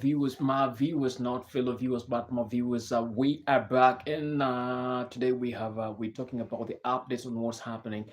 viewers, my viewers, not fellow viewers, but my viewers. We are back, and today we're talking about the updates on what's happening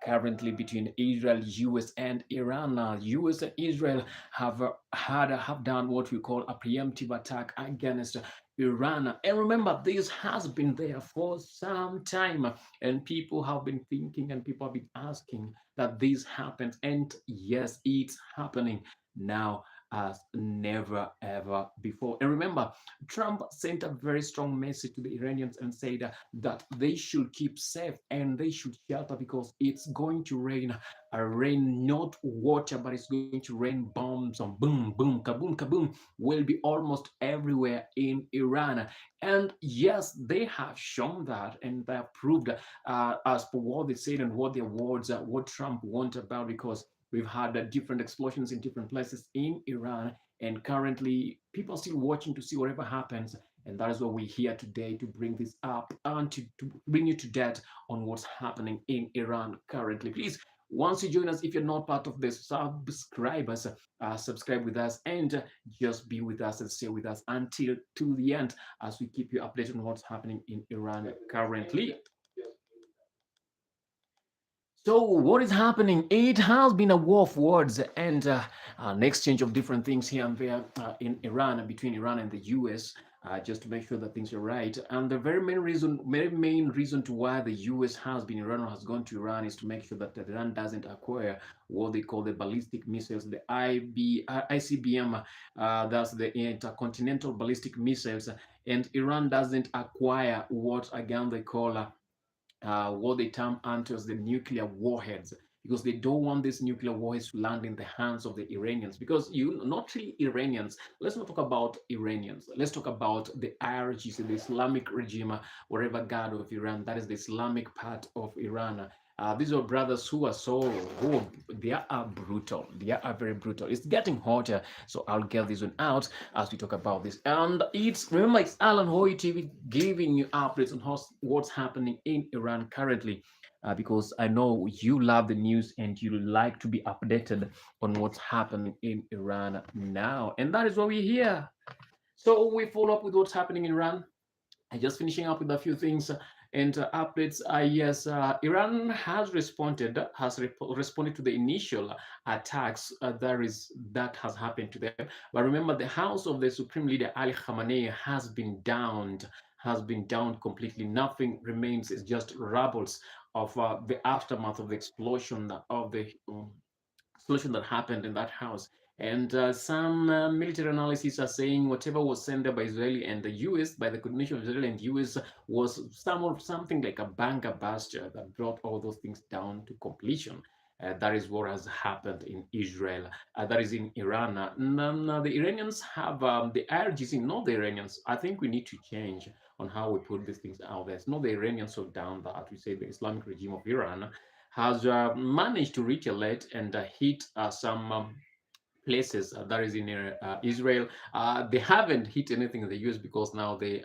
currently between Israel, US, and Iran. US and Israel have done what we call a preemptive attack against Iran, and remember, this has been there for some time, and people have been thinking, and people have been asking that this happens, and yes, it's happening now as never ever before. And remember, Trump sent a very strong message to the Iranians and said that they should keep safe and they should shelter because it's going to rain. A rain, not water, but it's going to rain bombs on boom, boom, kaboom, kaboom, will be almost everywhere in Iran. And yes, they have shown that and they have proved as per what they said and what their words, what Trump wanted about because we've had different explosions in different places in Iran, and currently people are still watching to see whatever happens. And that is what we're here today to bring this up and to bring you to date on what's happening in Iran currently. Please, once you join us, if you're not part of the subscribers, subscribe with us and just be with us and stay with us until to the end as we keep you updated on what's happening in Iran currently. So what is happening? It has been a war of words and an exchange of different things here and there in Iran, between Iran and the US, just to make sure that things are right. And the very main reason to why the US has been Iran or has gone to Iran is to make sure that Iran doesn't acquire what they call the ballistic missiles, the ICBM, that's the intercontinental ballistic missiles, and Iran doesn't acquire what again they call what they term onto as the nuclear warheads because they don't want these nuclear warheads to land in the hands of the Iranians because you not really Iranians. Let's not talk about Iranians. Let's talk about the IRGC, the Islamic regime, whatever god of Iran. That is the Islamic part of Iran. These are brothers who are they are brutal. They are very brutal. It's getting hotter, so I'll get this one out as we talk about this. And it's remember it's Alan Hoy TV giving you updates on what's happening in Iran currently. Because I know you love the news and you like to be updated on what's happening in Iran now. And that is why we're here. So we follow up with what's happening in Iran. And just finishing up with a few things and updates. Yes, Iran has responded to the initial attacks that has happened to them. But remember, the house of the Supreme Leader Ali Khamenei has been downed completely. Nothing remains. It's just rubbles of the aftermath of the explosion of the explosion that happened in that house. And some military analysis are saying whatever was sent there by Israel and the US, by the coordination of Israel and US, was something like a bunker buster that brought all those things down to completion. That is what has happened in Israel. That is in Iran. Now, the Iranians have the IRGC, not the Iranians. I think we need to change on how we put these things out there. It's not the Iranians who down that. We say the Islamic regime of Iran has managed to retaliate and hit some places that is in Israel. They haven't hit anything in the US because now they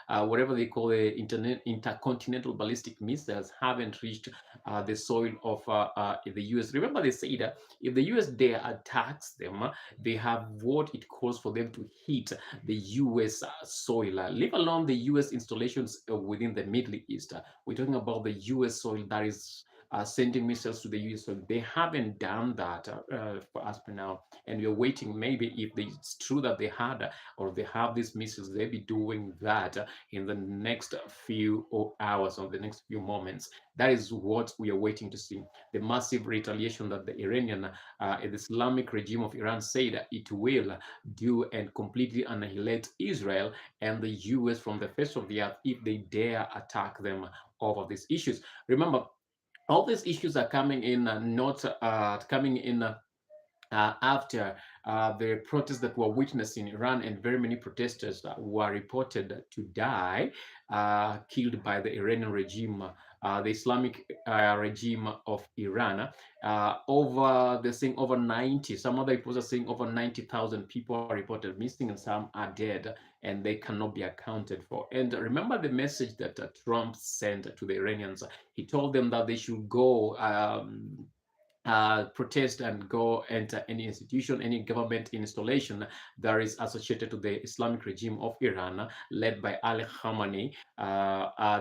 whatever they call the intercontinental ballistic missiles haven't reached the soil of the US. Remember, they say that if the US dare attacks them, they have what it calls for them to hit the US soil, leave alone the US installations within the Middle East. We're talking about the US soil that is sending missiles to the US. So they haven't done that for us per now. And we're waiting maybe if it's true that they had or they have these missiles, they'll be doing that in the next few hours or the next few moments. That is what we are waiting to see. The massive retaliation that the the Islamic regime of Iran said it will do and completely annihilate Israel and the US from the face of the earth if they dare attack them over these issues. Remember, all these issues are coming in, not coming in after the protests that were witnessed in Iran, and very many protesters were reported to die, killed by the Iranian regime, the Islamic regime of Iran. Over the saying over 90, some other reports are saying over 90,000 people are reported missing, and some are dead, and they cannot be accounted for. And remember the message that Trump sent to the Iranians. He told them that they should go. protest and go enter any institution, any government installation that is associated to the Islamic regime of Iran, led by Ali Khamenei,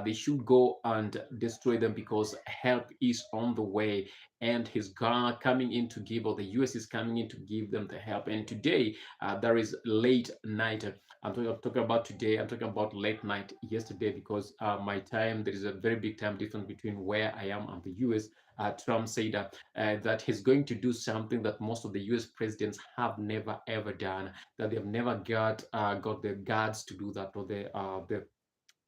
they should go and destroy them because help is on the way. And he's coming in to give, or the US is coming in to give them the help. And today, there is late night. I'm talking about today. I'm talking about late night yesterday because my time, there is a very big time difference between where I am and the US. Trump said that he's going to do something that most of the U.S. presidents have never ever done. That they've never got the guards to do that, or the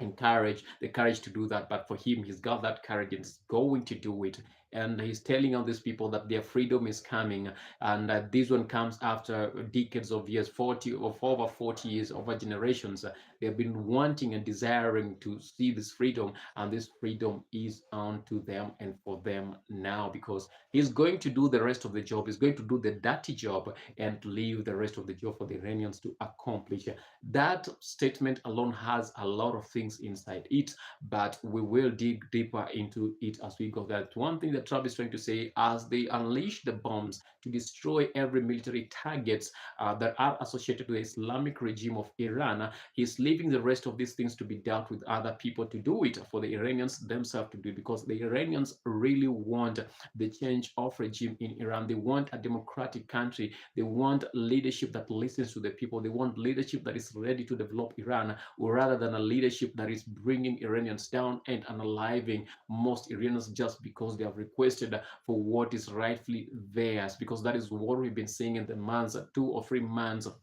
encourage the courage to do that. But for him, he's got that courage and is going to do it. And he's telling all these people that their freedom is coming, and that this one comes after decades of years, 40 or over 40 years, over generations. They have been wanting and desiring to see this freedom, and this freedom is unto them and for them now, because he's going to do the rest of the job. He's going to do the dirty job and to leave the rest of the job for the Iranians to accomplish. That statement alone has a lot of things inside it, but we will dig deeper into it as we go. That one thing that Trump is trying to say, as they unleash the bombs to destroy every military targets that are associated with the Islamic regime of Iran, he's leaving the rest of these things to be dealt with other people to do it, for the Iranians themselves to do it, because the Iranians really want the change of regime in Iran. They want a democratic country. They want leadership that listens to the people. They want leadership that is ready to develop Iran, rather than a leadership that is bringing Iranians down and unaliving most Iranians just because they have requested for what is rightfully theirs. Because that is what we've been seeing in the months, 2 or 3 months of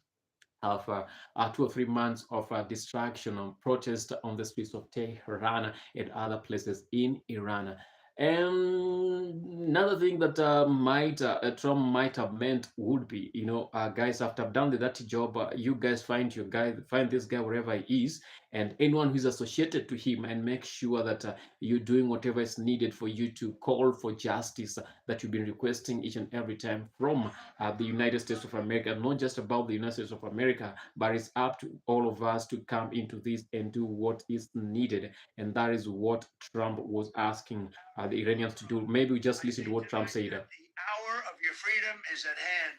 2 or 3 months of distraction and protest on the streets of Tehran and other places in Iran. And another thing that might Trump might have meant would be, guys, after I've done the dirty job, you guys find this guy wherever he is, and anyone who's associated to him, and make sure that you're doing whatever is needed for you to call for justice that you've been requesting each and every time from the United States of America. Not just about the United States of America, but it's up to all of us to come into this and do what is needed. And that is what Trump was asking the Iranians to do. Maybe we just listen to what Trump said. The hour of your freedom is at hand.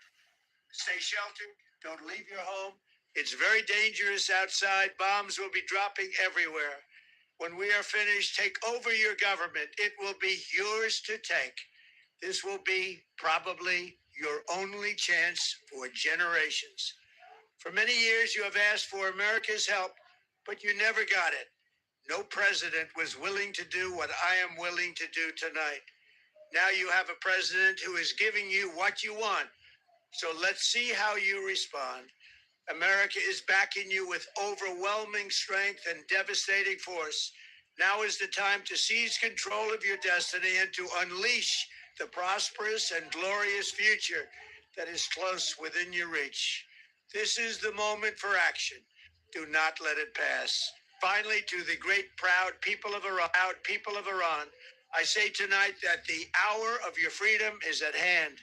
Stay sheltered. Don't leave your home. It's very dangerous outside. Bombs will be dropping everywhere. When we are finished, take over your government. It will be yours to take. This will be probably your only chance for generations. For many years, you have asked for America's help, but you never got it. No president was willing to do what I am willing to do tonight. Now you have a president who is giving you what you want. So let's see how you respond. America is backing you with overwhelming strength and devastating force. Now is the time to seize control of your destiny and to unleash the prosperous and glorious future that is close within your reach. This is the moment for action. Do not let it pass. Finally, to the great, proud people of Iran, I say tonight that the hour of your freedom is at hand.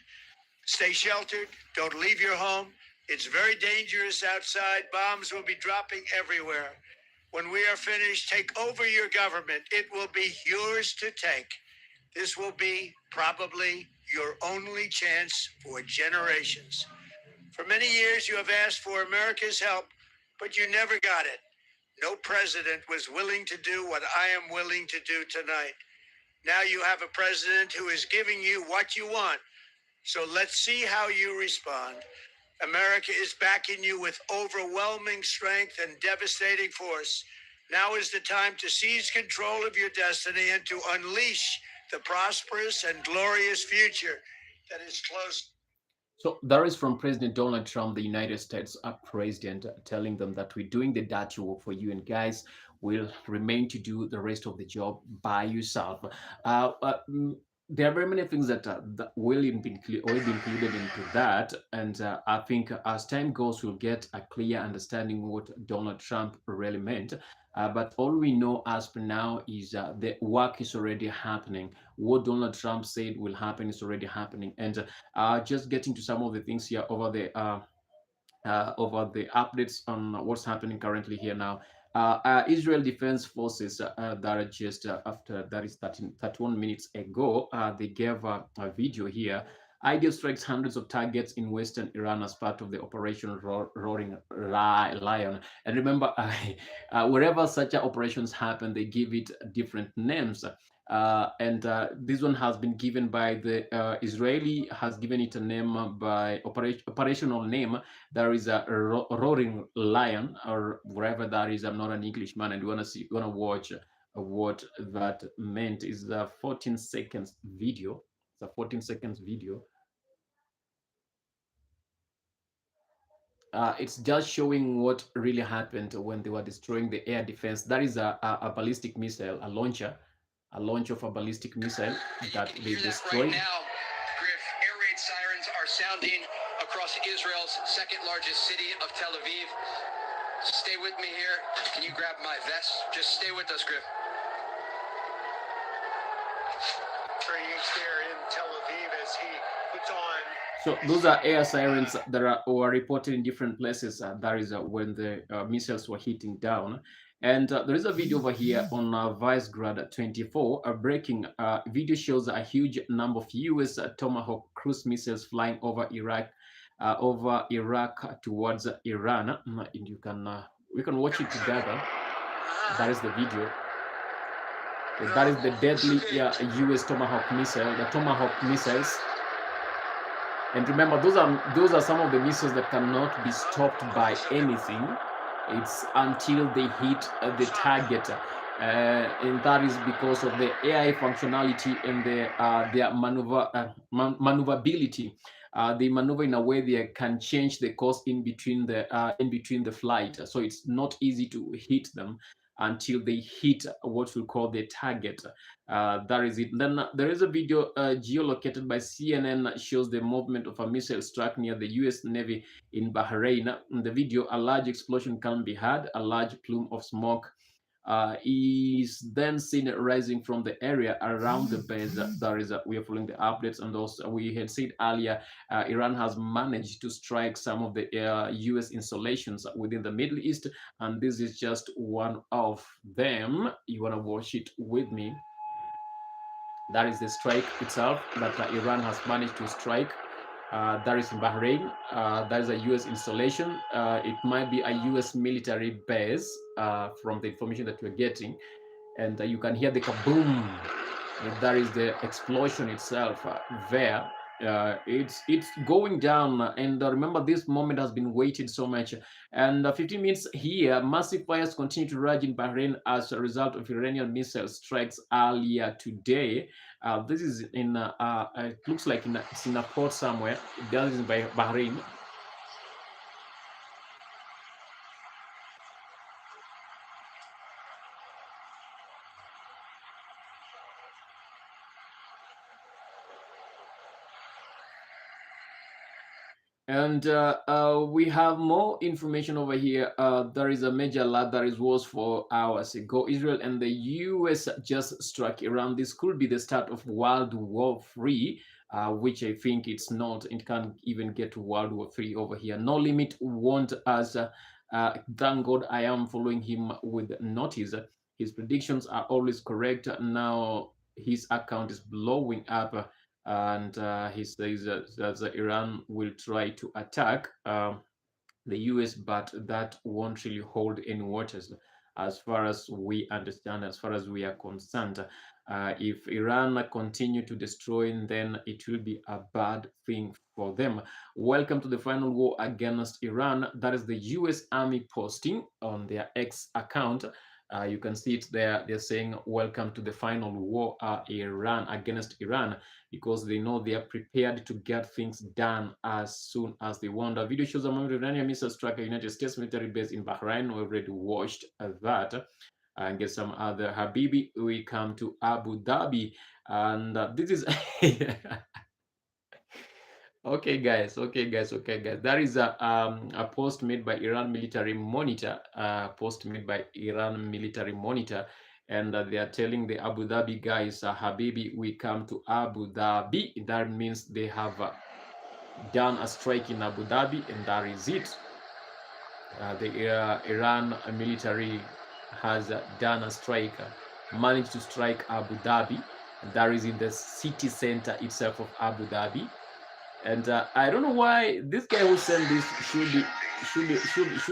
Stay sheltered. Don't leave your home. It's very dangerous outside. Bombs will be dropping everywhere. When we are finished, take over your government. It will be yours to take. This will be probably your only chance for generations. For many years, you have asked for America's help, but you never got it. No president was willing to do what I am willing to do tonight. Now you have a president who is giving you what you want. So let's see how you respond. America is backing you with overwhelming strength and devastating force. Now is the time to seize control of your destiny and to unleash the prosperous and glorious future that is close. So that is from President Donald Trump, the United States president, telling them that we're doing the dirty work for you, and guys will remain to do the rest of the job by yourself. Uh, uh, mm, there are very many things that will be included into that, and I think as time goes, we'll get a clear understanding what Donald Trump really meant. But all we know as per now is the work is already happening. What Donald Trump said will happen is already happening, and just getting to some of the things here over there. over the updates on what's happening currently here now. Israel Defense Forces that are just after that is 31 minutes ago, they gave a video here. IDF strikes hundreds of targets in western Iran as part of the Operation Roaring Lion. And remember, wherever such operations happen, they give it different names. And this one has been given by the Israeli has given it a name by operational name. There is a roaring lion or wherever that is. I'm not an Englishman, and you wanna watch what that meant. Is the 14 seconds video. It's a 14 seconds video. It's just showing what really happened when they were destroying the air defense. That is a ballistic missile, a launch of a ballistic missile that they destroyed. Right now, Griff, air raid sirens are sounding across Israel's second largest city of Tel Aviv. Stay with me here. Can you grab my vest? Just stay with us, Griff. There in Tel Aviv as he puts on. So those are air sirens that were reported in different places. That is when the missiles were hitting down. And there is a video over here on Vicegrad 24. A breaking video shows a huge number of US Tomahawk cruise missiles flying over Iraq towards Iran. And you can we can watch it together. That is the video. That is the deadly US Tomahawk missile, the Tomahawk missiles. And remember, those are some of the missiles that cannot be stopped by anything. It's until they hit the target, and that is because of the AI functionality and their maneuverability. They maneuver in a way they can change the course in between the flight, so it's not easy to hit them until they hit what we call the target. That is it. Then there is a video geolocated by CNN shows the movement of a missile struck near the U.S. Navy in Bahrain. In the video, a large explosion can be heard. A large plume of smoke is then seen rising from the area around the base. That is, we are following the updates, and also we had said earlier, Iran has managed to strike some of the U.S. installations within the Middle East, and this is just one of them. You want to watch it with me? That is the strike itself that Iran has managed to strike. That is in Bahrain. That is a US installation. It might be a US military base from the information that we're getting. And you can hear the kaboom. That is the explosion itself there. It's going down, and remember, this moment has been waited so much. And 15 minutes here, massive fires continue to rage in Bahrain as a result of Iranian missile strikes earlier today. This is in it looks like it's in a port somewhere. That is in Bahrain. And we have more information over here. There is a major alert that was 4 hours ago. Israel and the US just struck Iran. This could be the start of World War III, which I think it's not. It can't even get to World War III over here. No Limit warned us. Thank God I am following him with notice. His predictions are always correct. Now his account is blowing up, and he says that Iran will try to attack the US, but that won't really hold any waters as far as we understand, as far as we are concerned. If Iran continue to destroy, then it will be a bad thing for them. Welcome to the final war against Iran. That is the US Army posting on their X account. You can see it there. They're saying, welcome to the final war Iran against Iran, because they know they are prepared to get things done as soon as they want. A video shows a moment of Iranian missile struck a United States military base in Bahrain. We already watched that. And get some other Habibi. We come to Abu Dhabi, and this is okay, guys. That is a post made by Iran Military Monitor. And they are telling the Abu Dhabi guys, Habibi, we come to Abu Dhabi. That means they have done a strike in Abu Dhabi, and that is it. The Iran military has done a strike, managed to strike Abu Dhabi. That is in the city center itself of Abu Dhabi. And I don't know why this guy who sent this should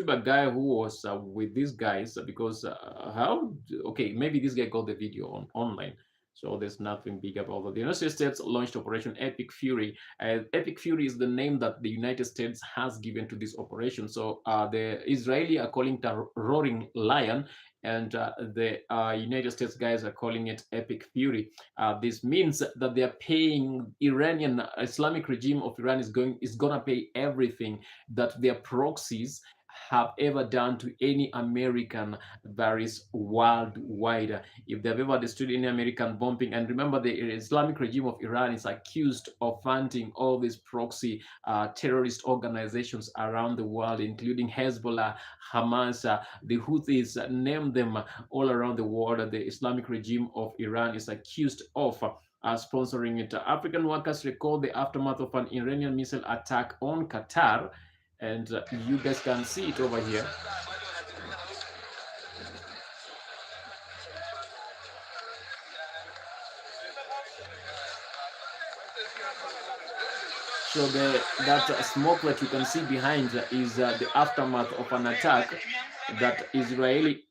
a guy who was with these guys, because how okay, maybe this guy got the video online, so there's nothing big about that. The United States launched Operation Epic Fury. Epic Fury is the name that the United States has given to this operation. So the Israeli are calling it a roaring lion, and the United States guys are calling it Epic Fury. This means that they are paying Iranian Islamic regime of Iran is gonna pay everything that their proxies have ever done to any American that is worldwide. If they've ever destroyed any American bombing, and remember, the Islamic regime of Iran is accused of funding all these proxy terrorist organizations around the world, including Hezbollah, Hamas, the Houthis, name them all around the world. The Islamic regime of Iran is accused of sponsoring it. African workers recall the aftermath of an Iranian missile attack on Qatar, and you guys can see it over here. So that smoke that you can see behind is the aftermath of an attack that Israeli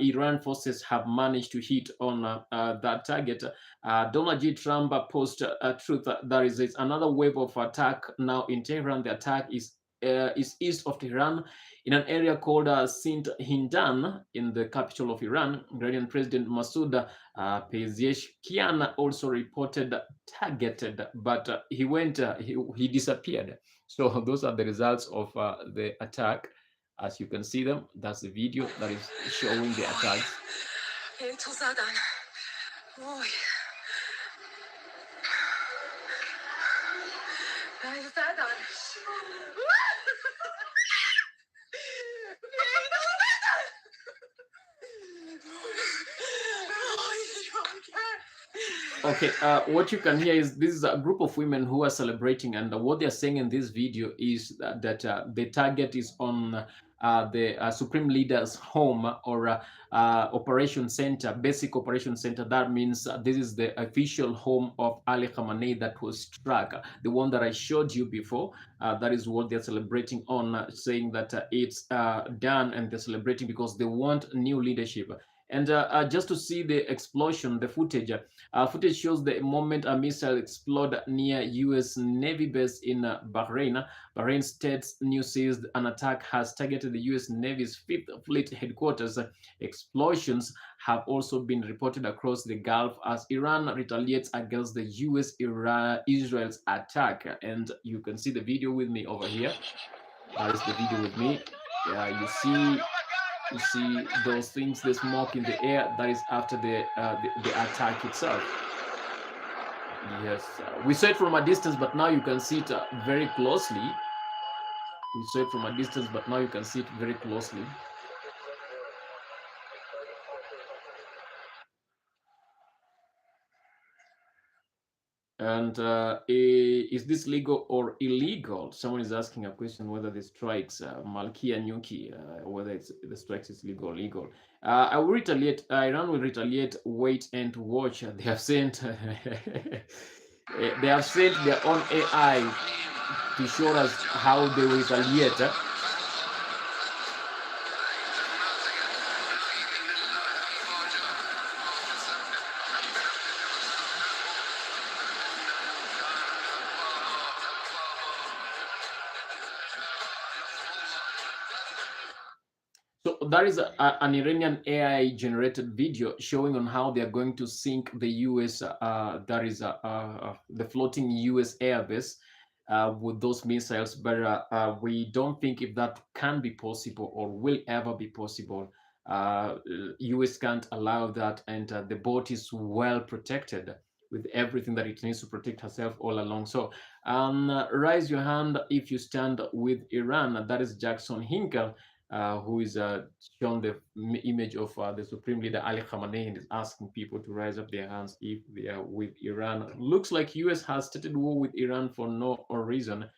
Iran forces have managed to hit on that target. Donald J. Trump post truth. There is another wave of attack now in Tehran. The attack is east of Tehran in an area called Sint Hindan in the capital of Iran. Iranian President Masoud Pezeshkian also reported targeted, but he disappeared. So those are the results of the attack. As you can see them, that's the video that is showing the attacks. Okay, what you can hear is this is a group of women who are celebrating, and what they're saying in this video is that the target is on the Supreme Leader's home, or operation center, basic operation center. That means this is the official home of Ali Khamenei that was struck, the one that I showed you before. That is what they're celebrating on, saying that it's done, and they're celebrating because they want new leadership. And just to see the explosion, the footage shows the moment a missile exploded near U.S. Navy base in Bahrain. Bahrain State's news says an attack has targeted the U.S. Navy's Fifth Fleet headquarters. Explosions have also been reported across the Gulf as Iran retaliates against the U.S. Israel's attack. And you can see the video with me over here. That is the video with me. You see those things, the smoke in the air. That is after the attack itself. Yes, we saw it from a distance, but now you can see it very closely. We saw it from a distance, but now you can see it very closely. And is this legal or illegal? Someone is asking a question whether the strikes, Malkia Nyuki, whether the strikes is legal or illegal. I will retaliate. Iran will retaliate. Wait and watch. They have sent their own AI to show us how they will retaliate. So that is an Iranian AI generated video showing on how they are going to sink the US, that is the floating US airbase with those missiles. But we don't think if that can be possible or will ever be possible. US can't allow that, and the boat is well protected with everything that it needs to protect herself all along. So raise your hand if you stand with Iran. That is Jackson Hinkle, who is shown the image of the Supreme Leader Ali Khamenei, and is asking people to raise up their hands if they are with Iran. Looks like US has started war with Iran for no reason.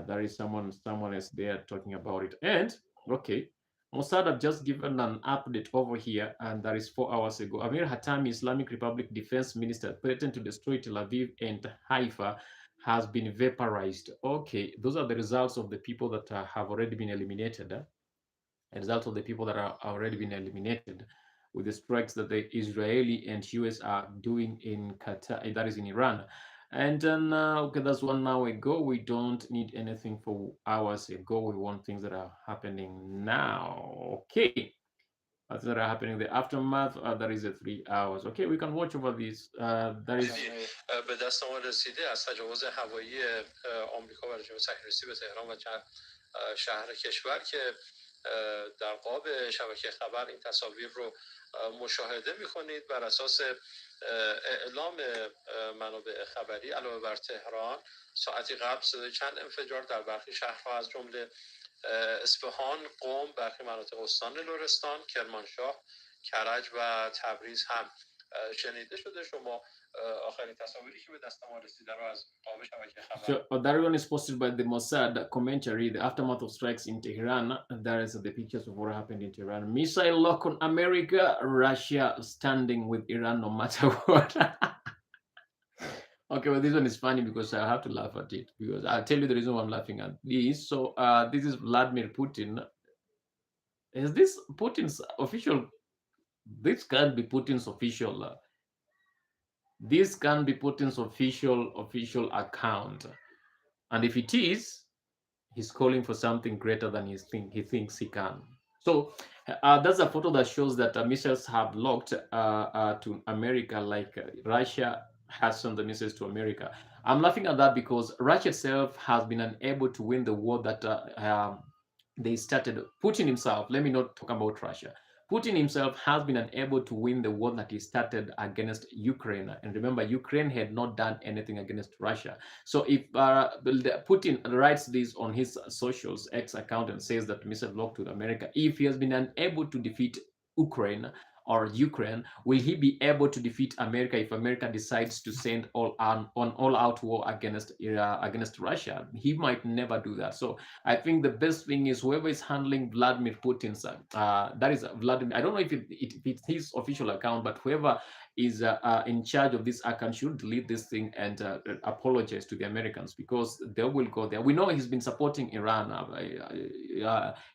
There is someone is there talking about it. And okay, Mossad have just given an update over here, and that is 4 hours ago. Amir Hatami, Islamic Republic Defense Minister, threatened to destroy Tel Aviv and Haifa, has been vaporized. Okay, those are the results of the people that have already been eliminated. A result of the people that are already been eliminated with the strikes that the Israeli and US are doing in Qatar, that is in Iran. And then, okay, that's 1 hour ago. We don't need anything for hours ago. We want things that are happening now. Okay. Things that are happening in the aftermath. That is a 3 hours. Okay, we can watch over this. That is به دست ما رسیده از تجاوز هوایی آمریکا بر جنوب صهیونیستی به تهران و چند شهر کشور که در قاب شبکه خبر این تصاویر رو مشاهده می‌کنید. بر اساس اعلام منابع خبری علاوه بر تهران ساعتی قبل صدای چند انفجار در برخی شهرها از جمله اصفهان، قم، برخی مناطق استان لرستان، کرمانشاه، کرج و تبریز هم شنیده شده. شما آخرین تصاویری که به دست ما رسیده رو از قاب شبکه خبر. So that one is posted by the Mossad commentary, the aftermath of strikes in Tehran. There is the pictures of what happened in Tehran. Missile lock on America, Russia standing with Iran no matter what. Okay, well, this one is funny because I have to laugh at it because I'll tell you the reason why I'm laughing at this. So, this is Vladimir Putin. Is this Putin's official? This can't be Putin's official. This can't be Putin's official account. And if it is, he's calling for something greater than he thinks he can. So that's a photo that shows that missiles have locked to America, like Russia has sent the missiles to America. I'm laughing at that because Russia itself has been unable to win the war that they started. Putin himself, let me not talk about Russia. Putin himself has been unable to win the war that he started against Ukraine. And remember, Ukraine had not done anything against Russia. So if Putin writes this on his socials X account and says that Mr. Block to America, if he has been unable to defeat Ukraine, will he be able to defeat America if America decides to send all-out war against Russia? He might never do that. So I think the best thing is whoever is handling Vladimir Putin's, that is Vladimir. I don't know if it's his official account, but whoever is in charge of this account should delete this thing and apologize to the Americans because they will go there. We know he's been supporting Iran.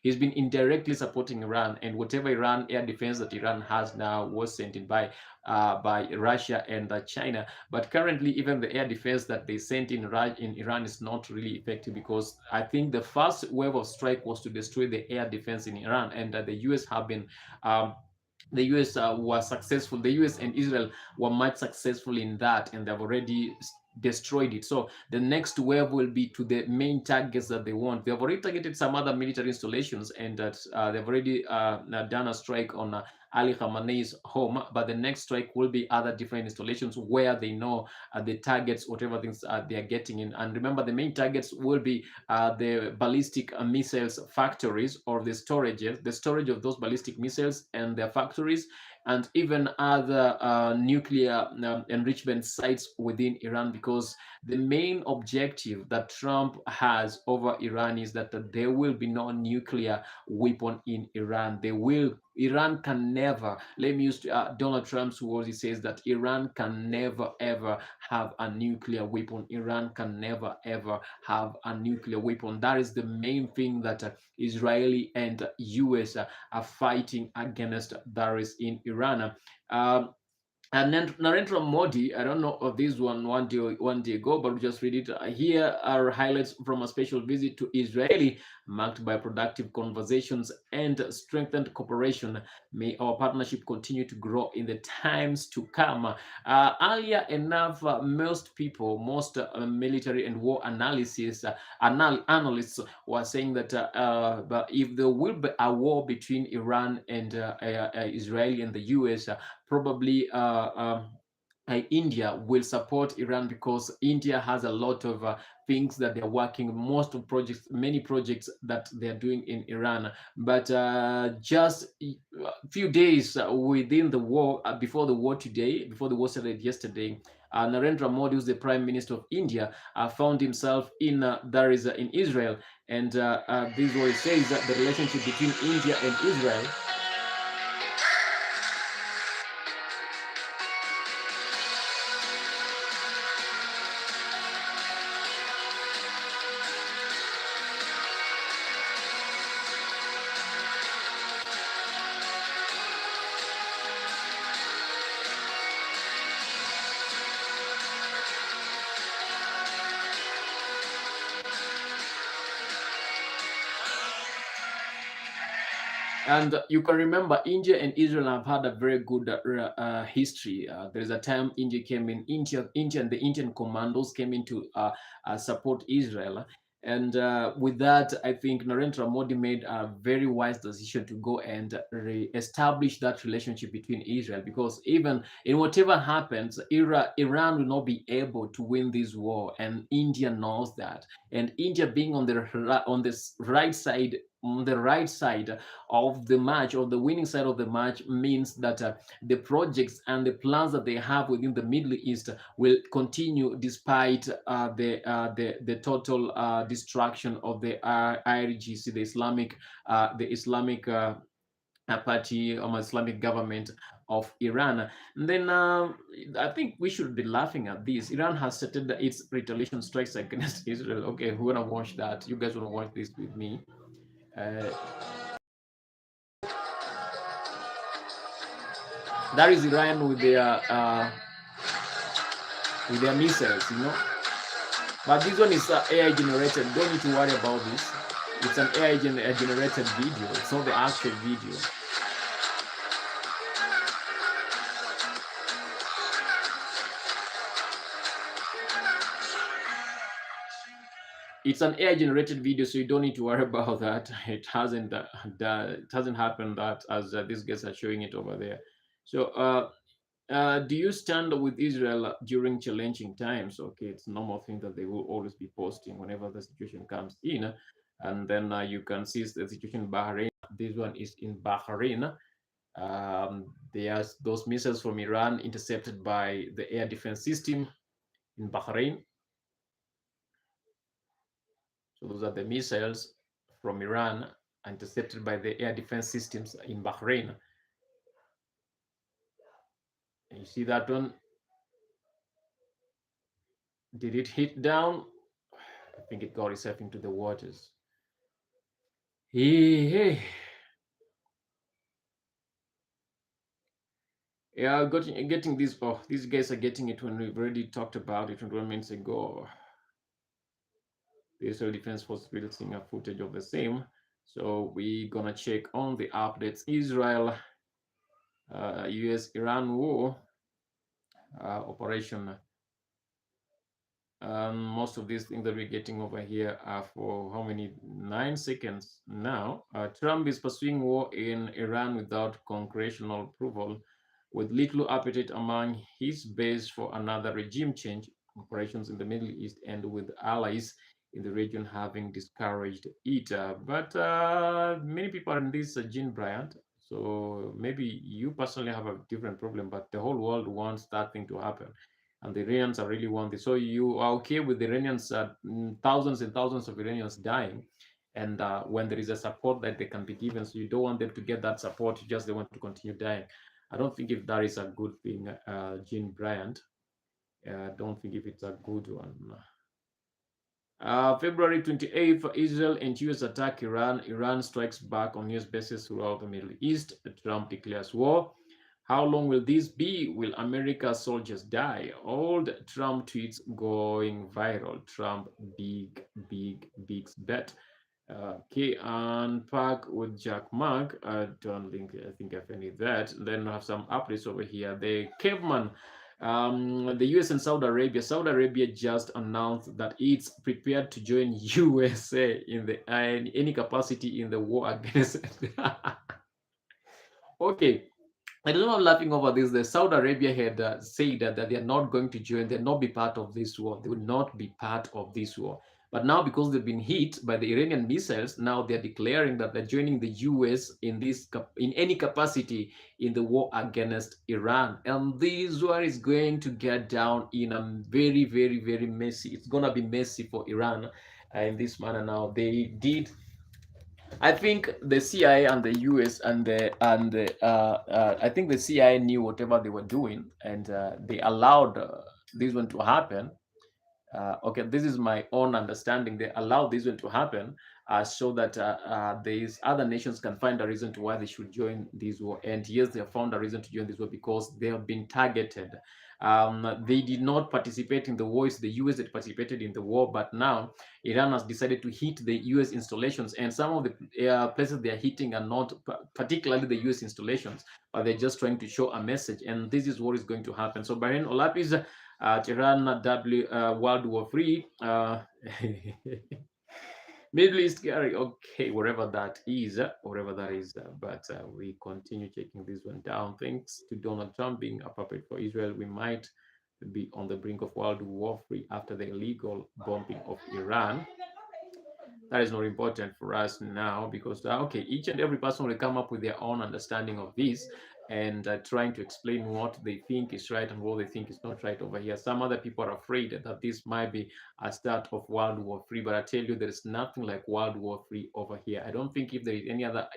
He's been indirectly supporting Iran, and whatever Iran air defense that Iran has now was sent in by Russia and China. But currently, even the air defense that they sent in Iran is not really effective because I think the first wave of strike was to destroy the air defense in Iran, and the US have been. The US was successful. The US and Israel were much successful in that, and they've already destroyed it. So the next wave will be to the main targets that they want. They've already targeted some other military installations, and that they've already done a strike on Ali Khamenei's home. But the next strike will be other different installations where they know the targets, whatever things they are getting in. And remember, the main targets will be the ballistic missiles factories or the storages, the storage of those ballistic missiles and their factories, and even other nuclear enrichment sites within Iran, because the main objective that Trump has over Iran is that there will be no nuclear weapon in Iran. Iran can never, let me use Donald Trump's words, he says that Iran can never ever have a nuclear weapon. Iran can never ever have a nuclear weapon. That is the main thing that Israeli and US are fighting against, that is in Iran. And then Narendra Modi, I don't know of this one day ago, but we just read it. Here are highlights from a special visit to Israeli, marked by productive conversations and strengthened cooperation. May our partnership continue to grow in the times to come. Earlier enough, most military and war analysis analysts were saying that but if there will be a war between Iran and Israel and the US, probably India will support Iran because India has a lot of things that they're working, many projects that they're doing in Iran. But just a few days within the war, before the war started yesterday, Narendra Modi, who's the Prime Minister of India, found himself in Israel, and this is what it says, that the relationship between India and Israel. And you can remember India and Israel have had a very good history. There is a time India and the Indian commandos came in to support Israel. And with that, I think Narendra Modi made a very wise decision to go and re-establish that relationship between Israel, because even in whatever happens, Iran will not be able to win this war, and India knows that. And India being on this right side, on the right side of the match, or the winning side of the match, means that the projects and the plans that they have within the Middle East will continue despite the total destruction of the IRGC, the Islamic party, or Islamic government of Iran. And then I think we should be laughing at this. Iran has started its retaliation strikes against Israel. Okay, who wanna watch that? You guys wanna watch this with me? Uh, that is Iran with their missiles, you know. But this one is AI generated. Don't need to worry about this. It's an AI generated video. It's not the actual video. It's an AI generated video, so you don't need to worry about that. It hasn't happened that as these guys are showing it over there. So do you stand with Israel during challenging times? Okay, it's a normal thing that they will always be posting whenever the situation comes in. And then you can see the situation in Bahrain. This one is in Bahrain. There's those missiles from Iran intercepted by the air defense system in Bahrain. So those are the missiles from Iran intercepted by the air defense systems in Bahrain. And you see that one? Did it hit down? I think it got itself into the waters. Hey. Yeah, getting this. Oh, these guys are getting it when we've already talked about it 21 minutes ago. The Israel Defense Force releasing a footage of the same. So we're gonna check on the updates. Israel, US-Iran war operation. Most of these things that we're getting over here are for how many? 9 seconds now. Trump is pursuing war in Iran without congressional approval, with little appetite among his base for another regime change. Operations in the Middle East, and with allies in the region having discouraged it. But many people are in this, Jean Bryant. So maybe you personally have a different problem, but the whole world wants that thing to happen, and the Iranians are really want this. So you are okay with the Iranians, thousands and thousands of Iranians dying, and when there is a support that they can be given, so you don't want them to get that support, you just they want to continue dying. I don't think if that is a good thing, Jean Bryant. I don't think if it's a good one. February 28th, Israel and US attack Iran. Iran strikes back on US bases throughout the Middle East. Trump declares war. How long will this be? Will America's soldiers die? Old Trump tweets going viral. Trump big bet. Okay, unpack with Jack Mark. I don't think I've any that. Then I have some updates over here. The caveman, the US and Saudi Arabia. Saudi Arabia just announced that it's prepared to join USA in any capacity in the war against. Okay, I don't know, I'm laughing over this. The Saudi Arabia had said that they are not going to join, they'll not be part of this war. They will not be part of this war. But now, because they've been hit by the Iranian missiles, now they're declaring that they're joining the US in in any capacity in the war against Iran. And this war is going to get down in a very, very, very messy. It's gonna be messy for Iran in this manner. Now they did. I think the CIA and the US I think the CIA knew whatever they were doing, and they allowed this one to happen. Okay, this is my own understanding. They allow this one to happen so that these other nations can find a reason to why they should join this war. And yes, they have found a reason to join this war because they have been targeted. They did not participate in the war. It's the US that participated in the war, but now Iran has decided to hit the US installations, and some of the places they are hitting are not particularly the US installations, but they're just trying to show a message. And this is what is going to happen. So, Bahrain Olapis, Tehran World War Three, Middle East scary. Okay, wherever that is. But we continue taking this one down. Thanks to Donald Trump being a puppet for Israel, we might be on the brink of World War Three after the illegal bombing of Iran. That is not important for us now because okay, each and every person will come up with their own understanding of this and trying to explain what they think is right and what they think is not right over here. Some other people are afraid that this might be a start of World War Three, but I tell you, there is nothing like World War Three over here. I don't think if there is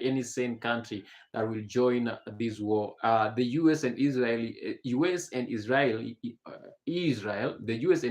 any sane country that will join this war. The U.S. and the U.S. and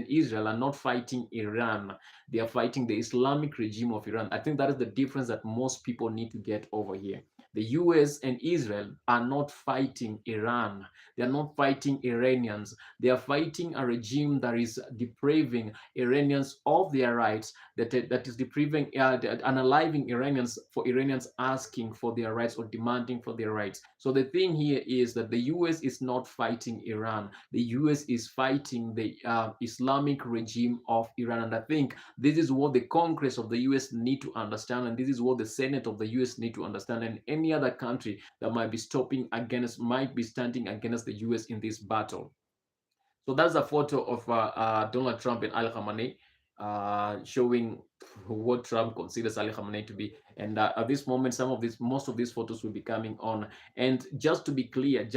Israel are not fighting Iran. They are fighting the Islamic regime of Iran. I think that is the difference that most people need to get over here. The US and Israel are not fighting Iran. They are not fighting Iranians. They are fighting a regime that is depriving Iranians of their rights, that is depriving, unaliving Iranians for Iranians asking for their rights or demanding for their rights. So the thing here is that the US is not fighting Iran. The US is fighting the Islamic regime of Iran. And I think this is what the Congress of the US need to understand, and this is what the Senate of the US need to understand, and any other country that might be standing against the US in this battle. So that's a photo of Donald Trump and Ali Khamenei, showing what Trump considers Ali Khamenei to be. And at this moment, most of these photos will be coming on. And just to be clear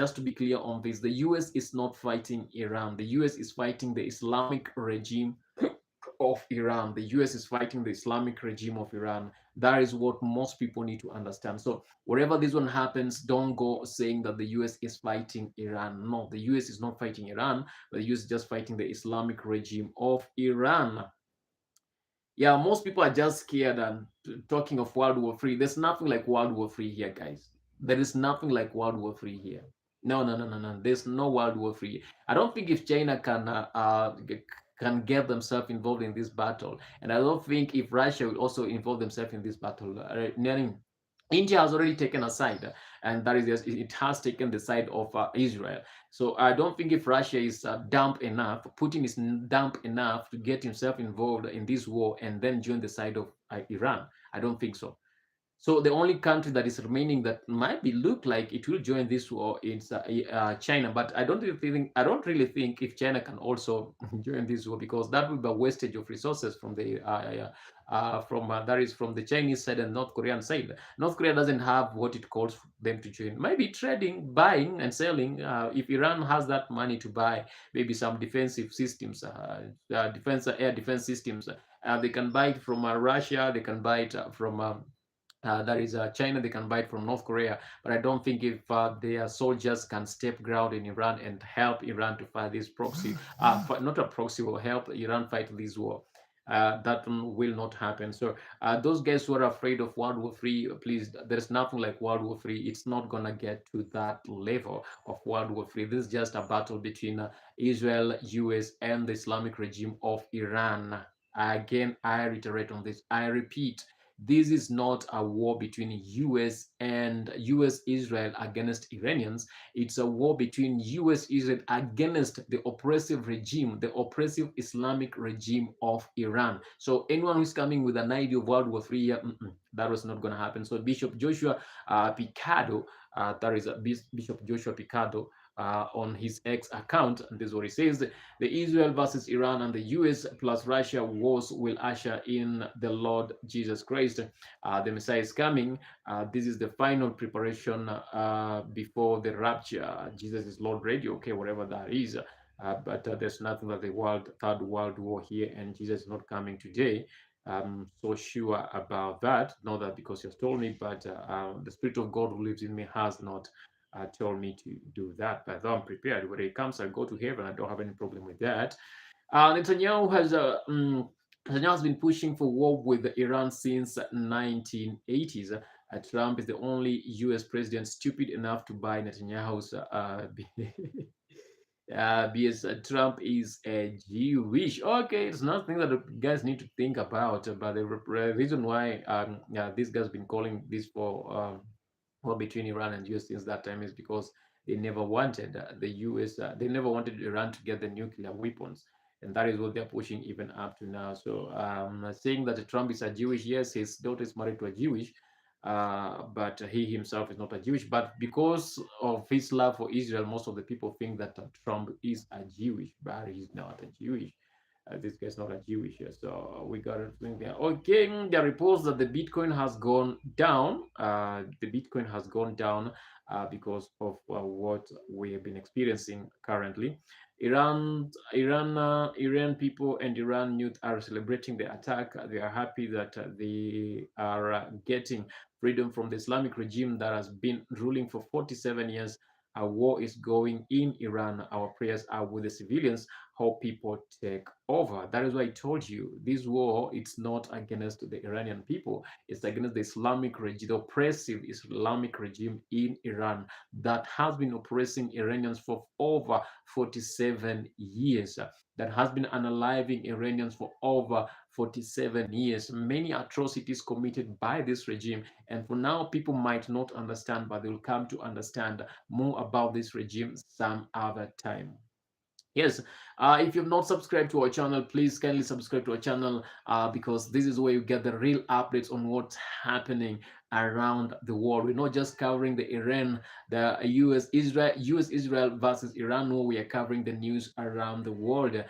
on this, the US is not fighting Iran. The US is fighting the Islamic regime of Iran. The US is fighting the Islamic regime of Iran. That is what most people need to understand. So wherever this one happens, don't go saying that the US is fighting Iran. No, the US is not fighting Iran, but the US is just fighting the Islamic regime of Iran. Yeah, most people are just scared and talking of World War Three. There's nothing like World War Three here, guys. There is nothing like World War Three here. No, no, no, no, no. There's no World War Three. I don't think if China can get themselves involved in this battle, and I don't think if Russia will also involve themselves in this battle. India has already taken a side, and that is just, it has taken the side of Israel. So I don't think if Russia is Putin is dumb enough to get himself involved in this war and then join the side of Iran. I don't think so. So the only country that is remaining that might be look like it will join this war is China. But I don't really think if China can also join this war, because that will be a wastage of resources from the that is from the Chinese side and North Korean side. North Korea doesn't have what it calls for them to join. Maybe trading, buying and selling. If Iran has that money to buy maybe some defensive systems, air defense systems, they can buy it from Russia. They can buy it from. That is China. They can buy it from North Korea, but I don't think if their soldiers can step ground in Iran and help Iran to fight this proxy, not a proxy, will help Iran fight this war. That will not happen. So those guys who are afraid of World War Three, please, there's nothing like World War Three. It's not gonna get to that level of World War Three. This is just a battle between Israel, US, and the Islamic regime of Iran. Again, I reiterate on this. I repeat, this is not a war between US Israel against Iranians. It's a war between US Israel against the oppressive regime, the oppressive Islamic regime of Iran. So anyone who's coming with an idea of World War III, that was not going to happen. So Bishop Joshua Picado, that is Bishop Joshua Picado, on his X account. And this is what he says: the Israel versus Iran and the US plus Russia wars will usher in the Lord Jesus Christ. The Messiah is coming. This is the final preparation before the rapture. Jesus is Lord Radio, okay, whatever that is. But there's nothing like the third world war here, and Jesus is not coming today. I'm so sure about that. Not that because you've told me, but the Spirit of God who lives in me has not told me to do that. But though I'm prepared, when it comes, I'll go to heaven. I don't have any problem with that. Netanyahu has been pushing for war with Iran since 1980s. Trump is the only U.S. president stupid enough to buy Netanyahu's because Trump is a Jewish. Okay, it's nothing that you guys need to think about. But the reason why this guy's been calling this for war between Iran and US since that time is because they never wanted the US. They never wanted Iran to get the nuclear weapons. And that is what they're pushing even up to now. So saying that Trump is a Jewish, yes, his daughter is married to a Jewish, but he himself is not a Jewish. But because of his love for Israel, most of the people think that Trump is a Jewish, but he's not a Jewish. This guy's not a Jewish, so we got to think there. Okay, there are reports that the Bitcoin has gone down. The Bitcoin has gone down because of what we have been experiencing currently. Iran people and Iran youth are celebrating the attack. They are happy that they are getting freedom from the Islamic regime that has been ruling for 47 years. A war is going in Iran. Our prayers are with the civilians. Hope people take over. That is why I told you this war, it's not against the Iranian people. It's against the Islamic regime, the oppressive Islamic regime in Iran that has been oppressing Iranians for over 47 years, that has been unaliving Iranians for over 47 years. Many atrocities committed by this regime. And for now, people might not understand, but they will come to understand more about this regime some other time. Yes, if you've not subscribed to our channel, please kindly subscribe to our channel because this is where you get the real updates on what's happening around the world. We're not just covering the Iran, the US Israel versus Iran war. We are covering the news around the world,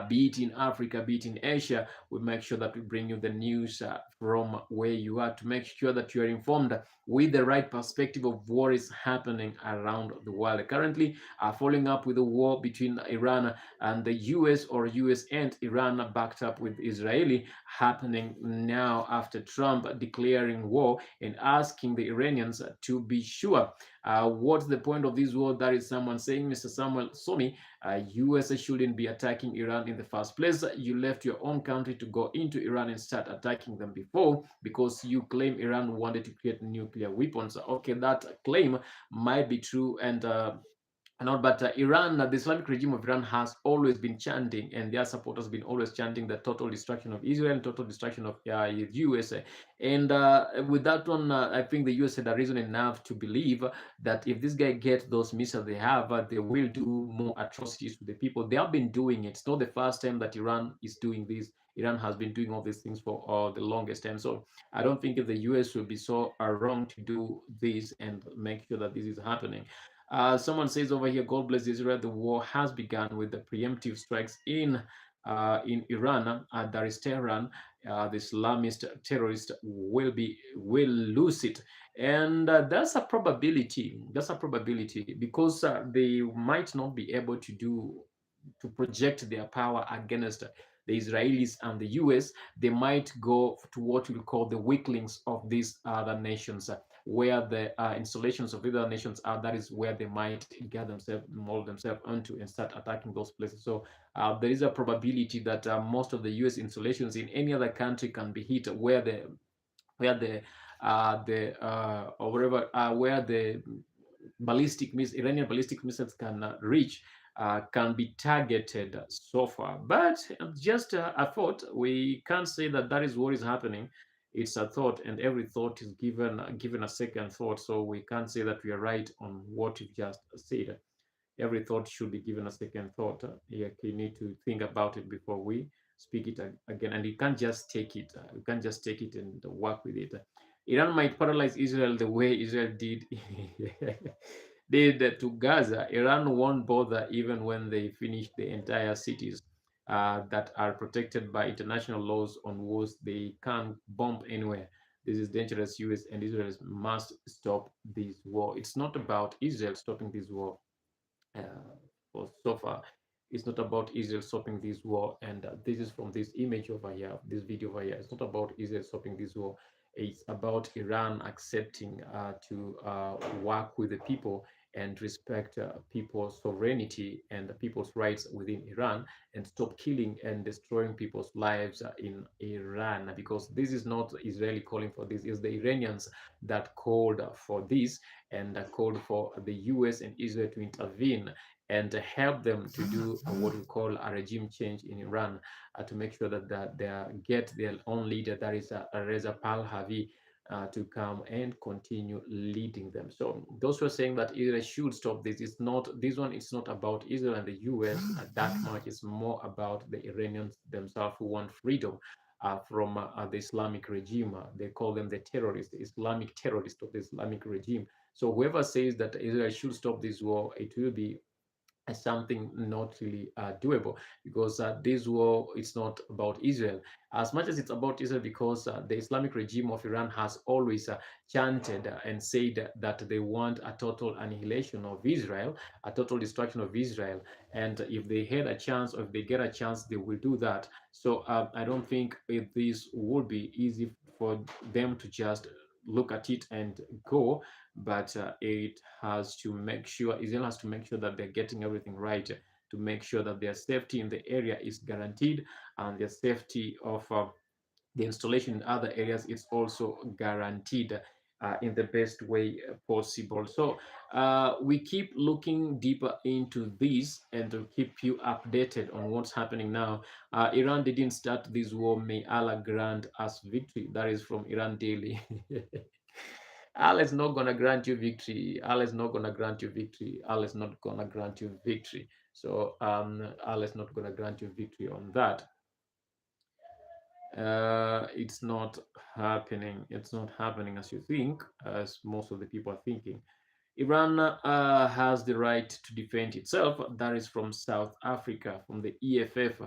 be it in Africa, be it in Asia. We make sure that we bring you the news from where you are to make sure that you are informed with the right perspective of what is happening around the world. Currently, following up with the war between Iran and the US, or US and Iran backed up with Israeli, happening now after Trump declaring war and asking the Iranians to be sure. What's the point of this war? That is someone saying, Mr. Samuel Somi, US shouldn't be attacking Iran in the first place. You left your own country to go into Iran and start attacking them before because you claim Iran wanted to create nuclear weapons. Okay, that claim might be true, and not, but Iran, the Islamic regime of Iran has always been chanting, and their supporters been always chanting the total destruction of Israel and total destruction of the USA. And with that one, I think the US had a reason enough to believe that if this guy gets those missiles they have, they will do more atrocities to the people. They have been doing it. It's not the first time that Iran is doing this. Iran has been doing all these things for the longest time. So I don't think if the US will be so wrong to do this and make sure that this is happening. Someone says over here, God bless Israel. The war has begun with the preemptive strikes in Iran. That is Tehran. The Islamist terrorist will lose it, and that's a probability. That's a probability because they might not be able to project their power against the Israelis and the US. They might go to what we call the weaklings of these other nations, where the installations of other nations are. That is where they might get themselves, mold themselves onto and start attacking those places. So there is a probability that most of the US installations in any other country can be hit where the or wherever where the Iranian ballistic missiles can reach can be targeted so far. But just a thought. We can't say that that is what is happening. It's a thought, and every thought is given a second thought. So we can't say that we are right on what you just said. Every thought should be given a second thought. You need to think about it before we speak it again, and you can't just take it. You can't just take it and work with it. Iran might paralyze Israel the way Israel did did to Gaza, Iran won't bother even when they finish the entire cities that are protected by international laws on wars. They can't bomb anywhere. This is dangerous. US and Israel must stop this war. It's not about Israel stopping this war. For so far, it's not about Israel stopping this war. And this is from this image over here, this video over here. It's not about Israel stopping this war. It's about Iran accepting to work with the people and respect people's sovereignty and the people's rights within Iran, and stop killing and destroying people's lives in Iran. Because this is not Israeli calling for this, it's the Iranians that called for this, and called for the US and Israel to intervene and help them to do what we call a regime change in Iran, to make sure that they get their own leader, that is Reza Pahlavi, to come and continue leading them. So those who are saying that Israel should stop this, it's not this one. It's not about Israel and the US that much. It's more about the Iranians themselves who want freedom from the Islamic regime. They call them the terrorists, the Islamic terrorists of the Islamic regime. So whoever says that Israel should stop this war, it will be something not really doable, because this war, it's not about Israel as much as it's about Israel, because the Islamic regime of Iran has always chanted and said that they want a total annihilation of Israel, a total destruction of Israel. And if they had a chance, or if they get a chance, they will do that. So I don't think this would be easy for them to just look at it and go, but it has to make sure, Israel has to make sure that they're getting everything right, to make sure that their safety in the area is guaranteed, and the safety of the installation in other areas is also guaranteed in the best way possible. So we keep looking deeper into this and to keep you updated on what's happening now. Iran didn't start this war. May Allah grant us victory. That is from Iran Daily. Allah is not gonna grant you victory. Allah is not gonna grant you victory. Allah is not gonna grant you victory. So Allah is not gonna grant you victory on that. It's not happening. It's not happening as you think, as most of the people are thinking. Iran has the right to defend itself. That is from South Africa, from the EFF.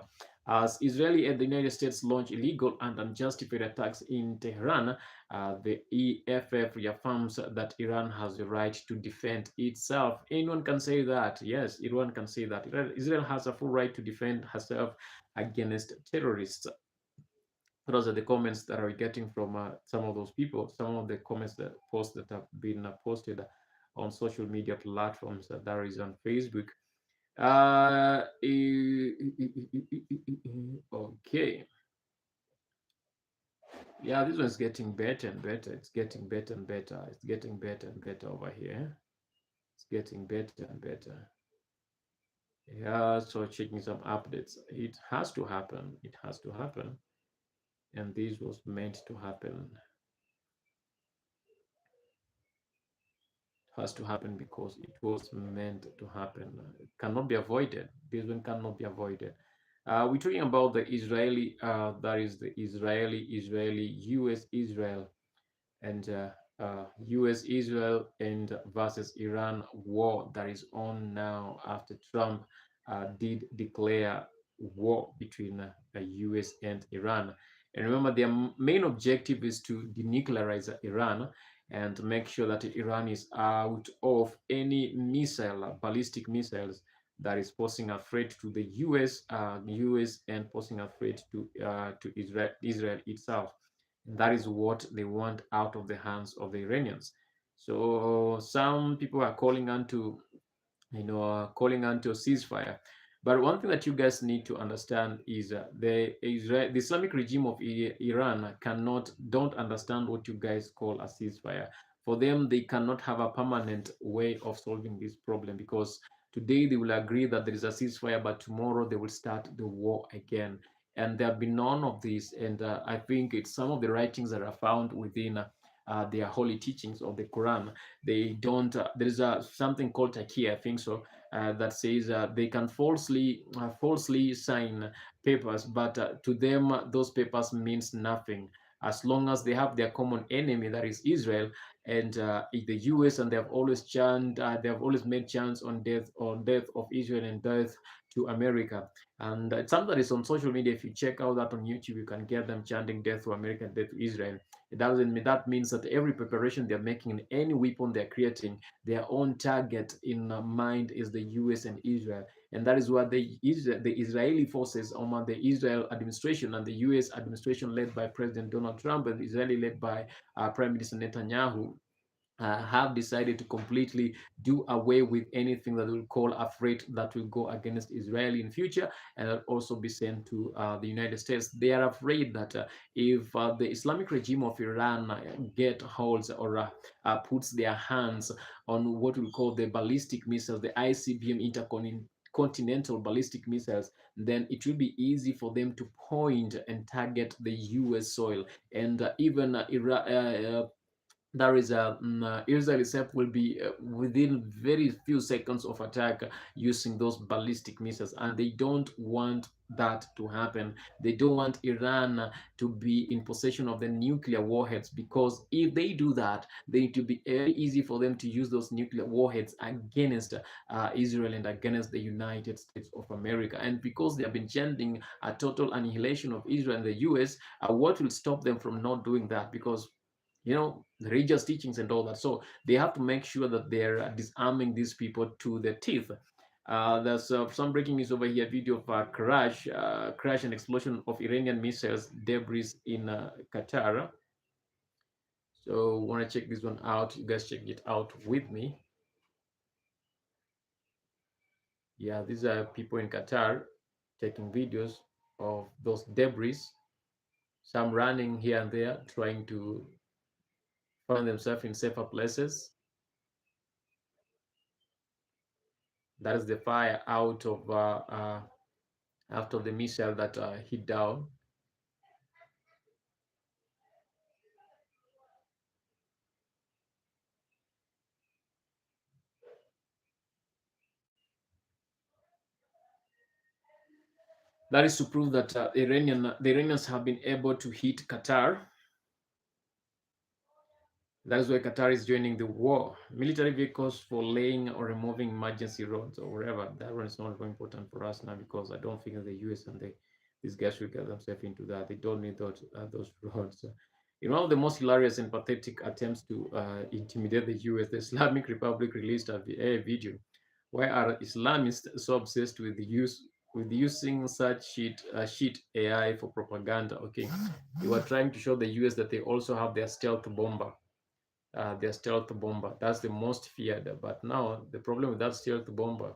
As Israeli and the United States launch illegal and unjustified attacks in Tehran, the EFF reaffirms that Iran has the right to defend itself. Anyone can say that. Yes, Iran can say that. Israel has a full right to defend herself against terrorists. Those are the comments that are getting from some of those people, some of the comments, that posts that have been posted on social media platforms, that is on Facebook. Okay. Yeah, this one's getting better and better. It's getting better and better. It's getting better and better over here. It's getting better and better. Yeah, so checking some updates. It has to happen. It has to happen. And this was meant to happen. Has to happen because it was meant to happen. It cannot be avoided. This one cannot be avoided. We're talking about the Israeli, that is the Israeli, US, Israel, and US, Israel, and versus Iran war that is on now after Trump did declare war between the US and Iran. And remember, their main objective is to denuclearize Iran and make sure that Iran is out of any missile, ballistic missiles, that is posing a threat to the US and posing a threat to Israel itself. That is what they want out of the hands of the Iranians. So some people are calling on to, calling on to a ceasefire. But one thing that you guys need to understand is the Islamic regime of Iran don't understand what you guys call a ceasefire. For them, they cannot have a permanent way of solving this problem, because today they will agree that there is a ceasefire, but tomorrow they will start the war again. And there have been none of this. And I think it's some of the writings that are found within their holy teachings of the Quran. They don't. There is something called taqiyya, I think so, that says they can falsely sign papers, but to them those papers means nothing as long as they have their common enemy, that is Israel, and the US, and they have always made chants on death of Israel and death to America. And it's something that is on social media. If you check out that on YouTube, you can get them chanting death to America, death to Israel. It doesn't mean that means that every preparation they're making in any weapon they're creating, their own target in mind is the US and Israel. And that is what the Israeli forces, the Israel administration and the US administration led by President Donald Trump and Israeli led by Prime Minister Netanyahu, have decided to completely do away with anything that will call a threat that will go against Israel in future, and that also be sent to the United States. They are afraid that if the Islamic regime of Iran get holds or puts their hands on what we call the ballistic missiles, the ICBM intercontinental ballistic missiles, then it will be easy for them to point and target the US soil. And even there is Israel itself will be within very few seconds of attack using those ballistic missiles, and they don't want that to happen. They don't want Iran to be in possession of the nuclear warheads, because if they do that, then it will be very easy for them to use those nuclear warheads against Israel and against the United States of America. And because they have been chanting a total annihilation of Israel and the US, what will stop them from not doing that? Because the religious teachings and all that. So they have to make sure that they're disarming these people to the teeth. There's some breaking news over here. Video of a crash and explosion of Iranian missiles debris in Qatar. So want to check this one out. You guys check it out with me. Yeah, these are people in Qatar taking videos of those debris. Some running here and there, trying to find themselves in safer places. That is the fire out of after the missile that hit down. That is to prove that the Iranians have been able to hit Qatar. That is why Qatar is joining the war. Military vehicles for laying or removing emergency roads or wherever. That one is not very important for us now, because I don't think the US and these guys will get themselves into that. They don't need those roads. In one of the most hilarious and pathetic attempts to intimidate the US, the Islamic Republic released a video. Why are Islamists so obsessed with the use with using such shit AI for propaganda? Okay, they were trying to show the US that they also have their stealth bomber. That's the most feared. But now the problem with that stealth bomber,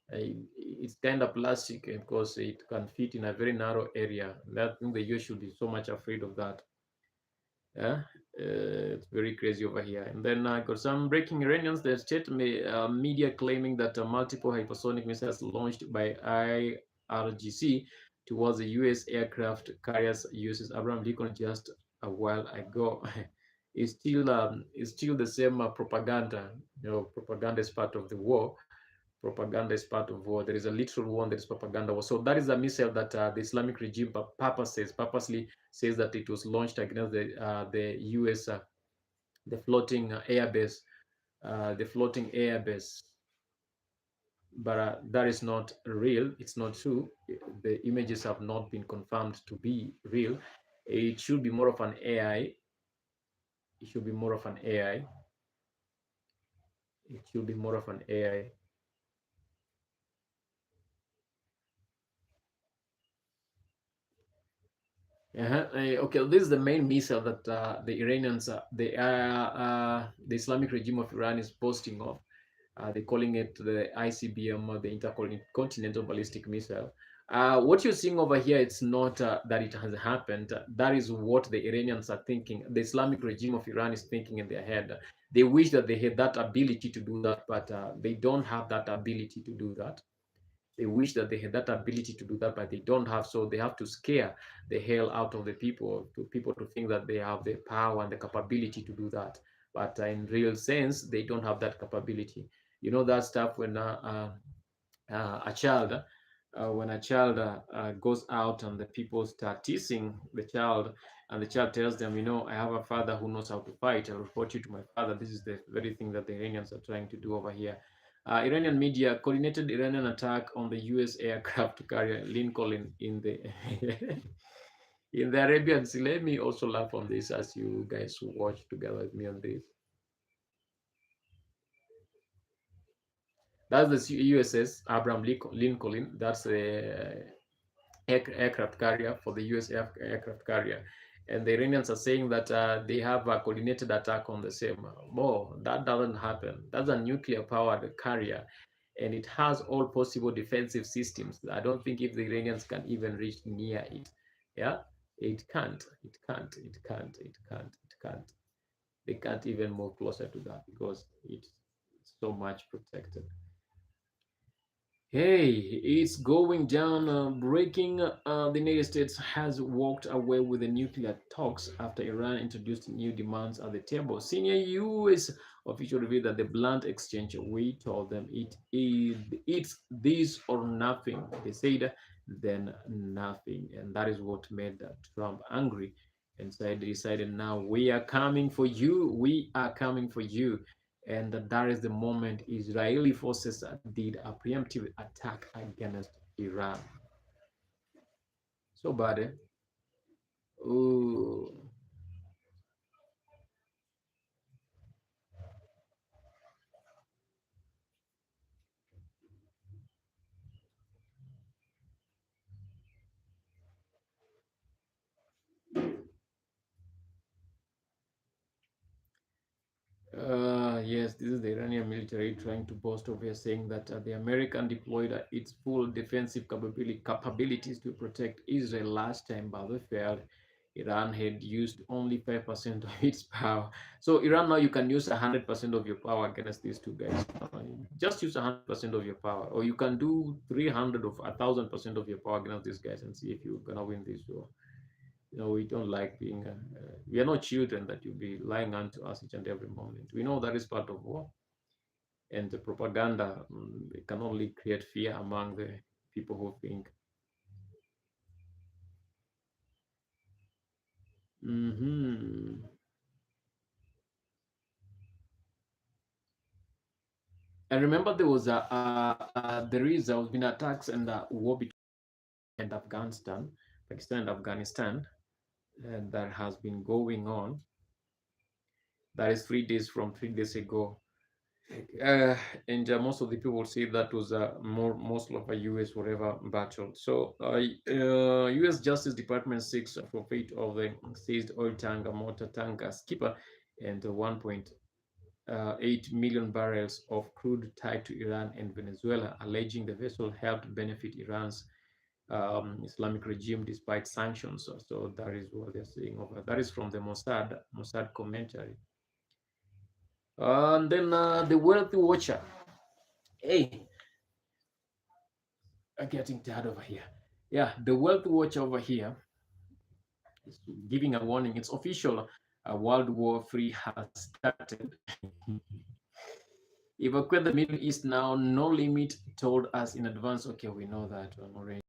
it's kind of plastic, because it can fit in a very narrow area. That the US should be so much afraid of that. Yeah, it's very crazy over here. And then I got some breaking Iranians. The state media claiming that multiple hypersonic missiles launched by Irgc towards the U.S. aircraft carriers USS Abraham Lincoln just a while ago. It's still the same propaganda. Propaganda is part of the war. Propaganda is part of war. There is a literal war, there is propaganda war. So that is a missile that the Islamic regime purposely says that it was launched against the U.S. The floating airbase, the floating airbase. But that is not real. It's not true. The images have not been confirmed to be real. It should be more of an AI. It should be more of an AI. It should be more of an AI. Okay, this is the main missile that the Iranians, the Islamic regime of Iran is boasting of. They're calling it the ICBM, the Intercontinental Ballistic Missile. What you're seeing over here, it's not that it has happened. That is what the Iranians are thinking. The Islamic regime of Iran is thinking in their head. They wish that they had that ability to do that, but they don't have that ability to do that. They wish that they had that ability to do that, but they don't have. So they have to scare the hell out of the people to think that they have the power and the capability to do that. But in real sense, they don't have that capability. You know that stuff when a child, when a child goes out and the people start teasing the child, And the child tells them, I have a father who knows how to fight. I'll report you to my father. This is the very thing that the Iranians are trying to do over here. Iranian media coordinated Iranian attack on the U.S. aircraft carrier Lincoln in the in the Arabian Sea. Let me also laugh on this as you guys watch together with me on this. That's the USS Abraham Lincoln. That's the aircraft carrier for the U.S. aircraft carrier. And the Iranians are saying that they have a coordinated attack on the same. Oh, that doesn't happen. That's a nuclear-powered carrier, and it has all possible defensive systems. I don't think if the Iranians can even reach near it. Yeah, it can't. It can't. It can't. It can't. It can't. They can't even move closer to that because it's so much protected. Hey, it's going down. Breaking. The United States has walked away with the nuclear talks after Iran introduced new demands at the table. Senior U.S. official revealed that the blunt exchange, we told them it's this or nothing. They said then nothing, and that is what made Trump angry. And said they decided now we are coming for you. We are coming for you. And that is the moment Israeli forces did a preemptive attack against Iran. So bad, eh? Ooh. Yes, this is the Iranian military trying to boast over here, saying that the American deployed its full defensive capabilities to protect Israel last time, but they failed. Iran had used only 5% of its power. So Iran now you can use 100% of your power against these two guys. Just use 100% of your power, or you can do 300 of 1,000% of your power against these guys and see if you're gonna win this war. We don't like being we are not children that you'll be lying unto us each and every moment. We know that is part of war, and the propaganda it can only create fear among the people who think. Hmm. And remember there was has been attacks and war between and Afghanistan, Pakistan and Afghanistan, and that has been going on. That is 3 days from 3 days ago. Uh, and most of the people say that was most of a U.S. whatever battle. So, U.S. Justice Department seeks for fate of the seized oil tanker, motor tanker skipper, and 1.8 million barrels of crude tied to Iran and Venezuela, alleging the vessel helped benefit Iran's Islamic regime despite sanctions. So that is what they're saying over. That is from the Mossad commentary. And then the Wealthy Watcher. Hey, I'm getting tired over here. Yeah, the Wealth Watch over here is giving a warning. It's official. World War III has started. Evacuate the Middle East now. No limit told us in advance. Okay, we know that already.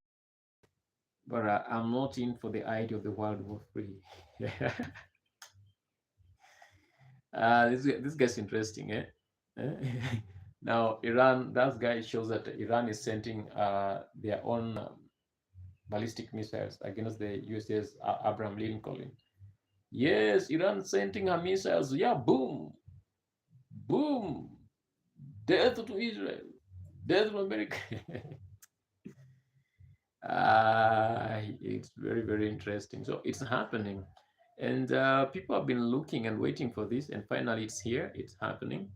But I'm not in for the idea of the World War III. This guy's interesting, eh? Now, Iran, that guy shows that Iran is sending their own ballistic missiles against the USS Abraham Lincoln. Yes, Iran sending her missiles. Yeah, boom, boom. Death to Israel. Death to America. It's very, very interesting. So it's happening. And people have been looking and waiting for this. And finally, it's here. It's happening.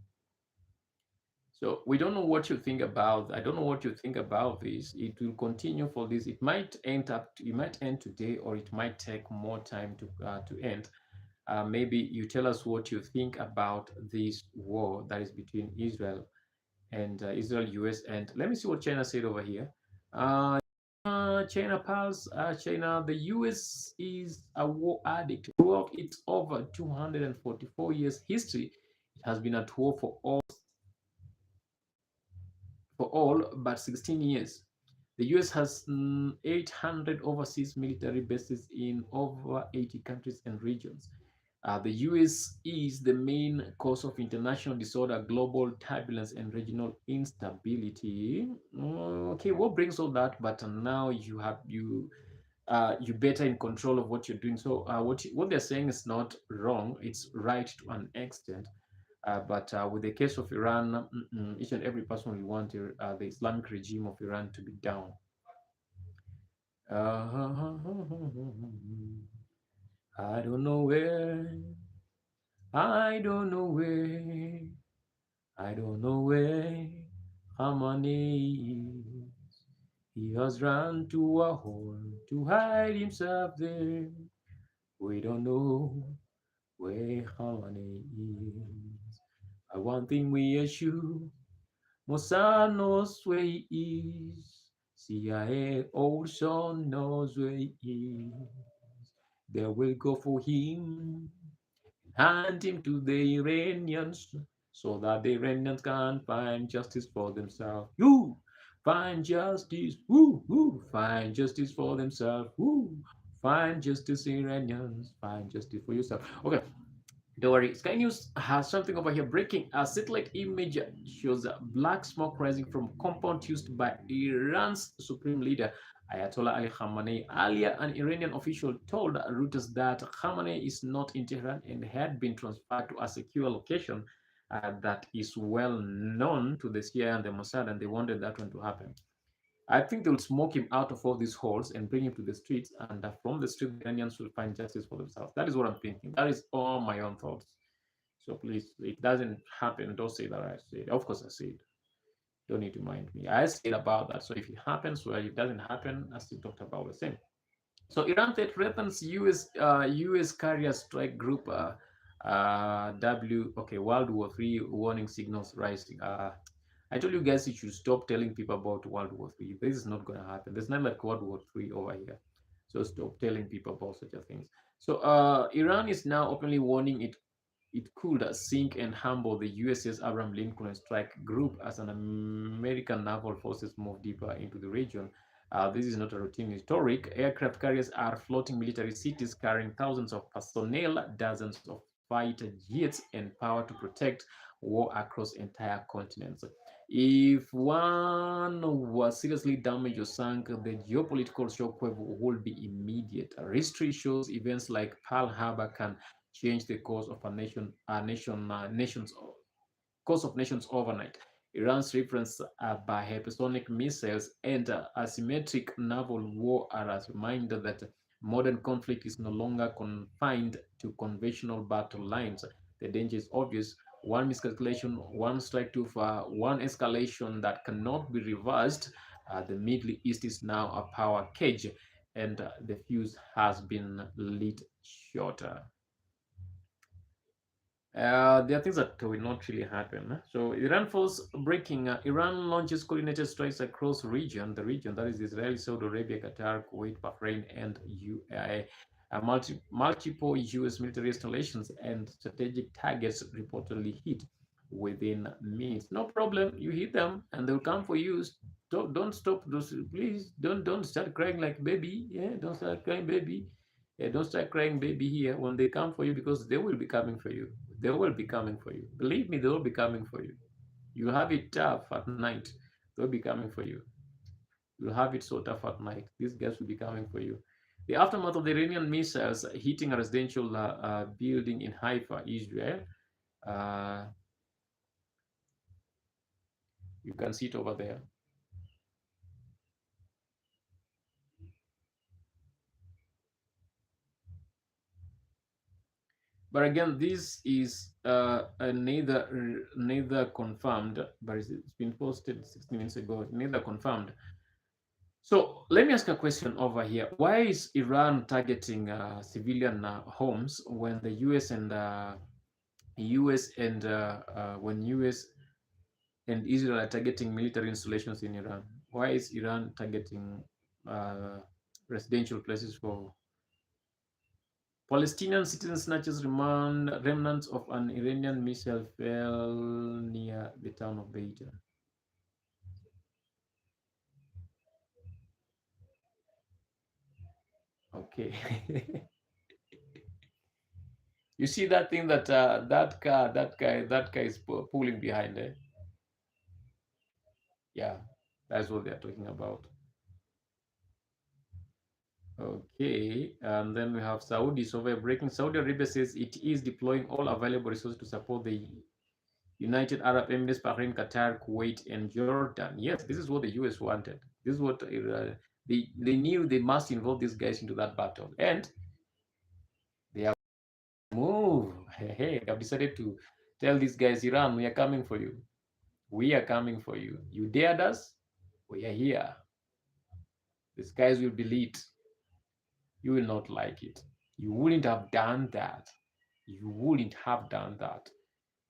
So we don't know what you think about. I don't know what you think about this. It will continue for this. It might it might end today, or it might take more time to end. Maybe you tell us what you think about this war that is between Israel and Israel, US, and let me see what China said over here. Uh, China pals, China, the US is a war addict. Throughout its over 244 years history, it has been at war for all but 16 years. The US has 800 overseas military bases in over 80 countries and regions. The US is the main cause of international disorder, global turbulence, and regional instability. Okay, what brings all that? But now you better in control of what you're doing. So what they're saying is not wrong; it's right to an extent. But with the case of Iran, each and every person will want the Islamic regime of Iran to be down. I don't know where, I don't know where, I don't know where Hamani is. He has run to a hole to hide himself there. We don't know where Hamani is. But one thing we are sure, Mossad knows where he is. CIA also knows where he is. They will go for him, hand him to the Iranians, so that the Iranians can find justice for themselves. You find justice, find justice for themselves. Find justice, Iranians, find justice for yourself. Okay, don't worry. Sky News has something over here. Breaking a satellite image shows black smoke rising from compound used by Iran's supreme leader Ayatollah Ali Khamenei. Earlier, an Iranian official told Reuters that Khamenei is not in Tehran and had been transferred to a secure location that is well known to the CIA and the Mossad, and they wanted that one to happen. I think they'll smoke him out of all these holes and bring him to the streets, and from the street, the Iranians will find justice for themselves. That is what I'm thinking. That is all my own thoughts. So please, it doesn't happen. Don't say that I said. Of course, I said. Don't need to mind me. I said about that. So if it happens, well, if it doesn't happen, I still talked about the same. So Iran threatens U.S. carrier strike group okay, World War Three warning signals rising. I told you guys you should stop telling people about World War Three. This is not going to happen. There's not like World War Three over here. So stop telling people about such a things. So Iran is now openly warning it could sink and humble the USS Abraham Lincoln strike group as an American naval forces move deeper into the region. This is not a routine historic. Aircraft carriers are floating military cities carrying thousands of personnel, dozens of fighter jets, and power to protect war across entire continents. If one was seriously damaged or sunk, the geopolitical shockwave would be immediate. History shows events like Pearl Harbor can change the course of nations course of nations overnight. Iran's reference by hypersonic missiles and asymmetric naval war are a reminder that modern conflict is no longer confined to conventional battle lines. The danger is obvious. One miscalculation, one strike too far, one escalation that cannot be reversed. The Middle East is now a power cage, and the fuse has been lit shorter. There are things that will not really happen. So Iran force breaking. Iran launches coordinated strikes across the region that is Israel, Saudi Arabia, Qatar, Kuwait, Bahrain, and UAE. Multiple U.S. military installations and strategic targets reportedly hit within minutes. No problem, you hit them and they'll come for you. Don't stop those. Please don't start crying like baby. Yeah, don't start crying baby. Yeah, don't start crying baby here when they come for you because they will be coming for you. They will be coming for you. Believe me, they will be coming for you. You'll have it tough at night. They'll be coming for you. You'll have it so tough at night. These guys will be coming for you. The aftermath of the Iranian missiles hitting a residential building in Haifa, Israel. Uh, you can see it over there. But again, this is neither confirmed, but it's been posted 16 minutes ago. Neither confirmed. So let me ask a question over here. Why is Iran targeting civilian homes when the U.S. and when U.S. and Israel are targeting military installations in Iran? Why is Iran targeting uh, residential places for Palestinian citizen snatches remnants of an Iranian missile fell near the town of Beita. Okay. You see that thing that that guy is pulling behind, eh? Yeah, that's what they're talking about. Okay, and then we have Saudi survey breaking. Saudi Arabia says it is deploying all available resources to support the United Arab Emirates, Bahrain, Qatar, Kuwait, and Jordan. Yes, this is what the US wanted. This is what they knew they must involve these guys into that battle, and they have moved. Hey, they have decided to tell these guys, Iran, we are coming for you. We are coming for you. You dared us. We are here. The skies will be lit. You will not like it. You wouldn't have done that. You wouldn't have done that.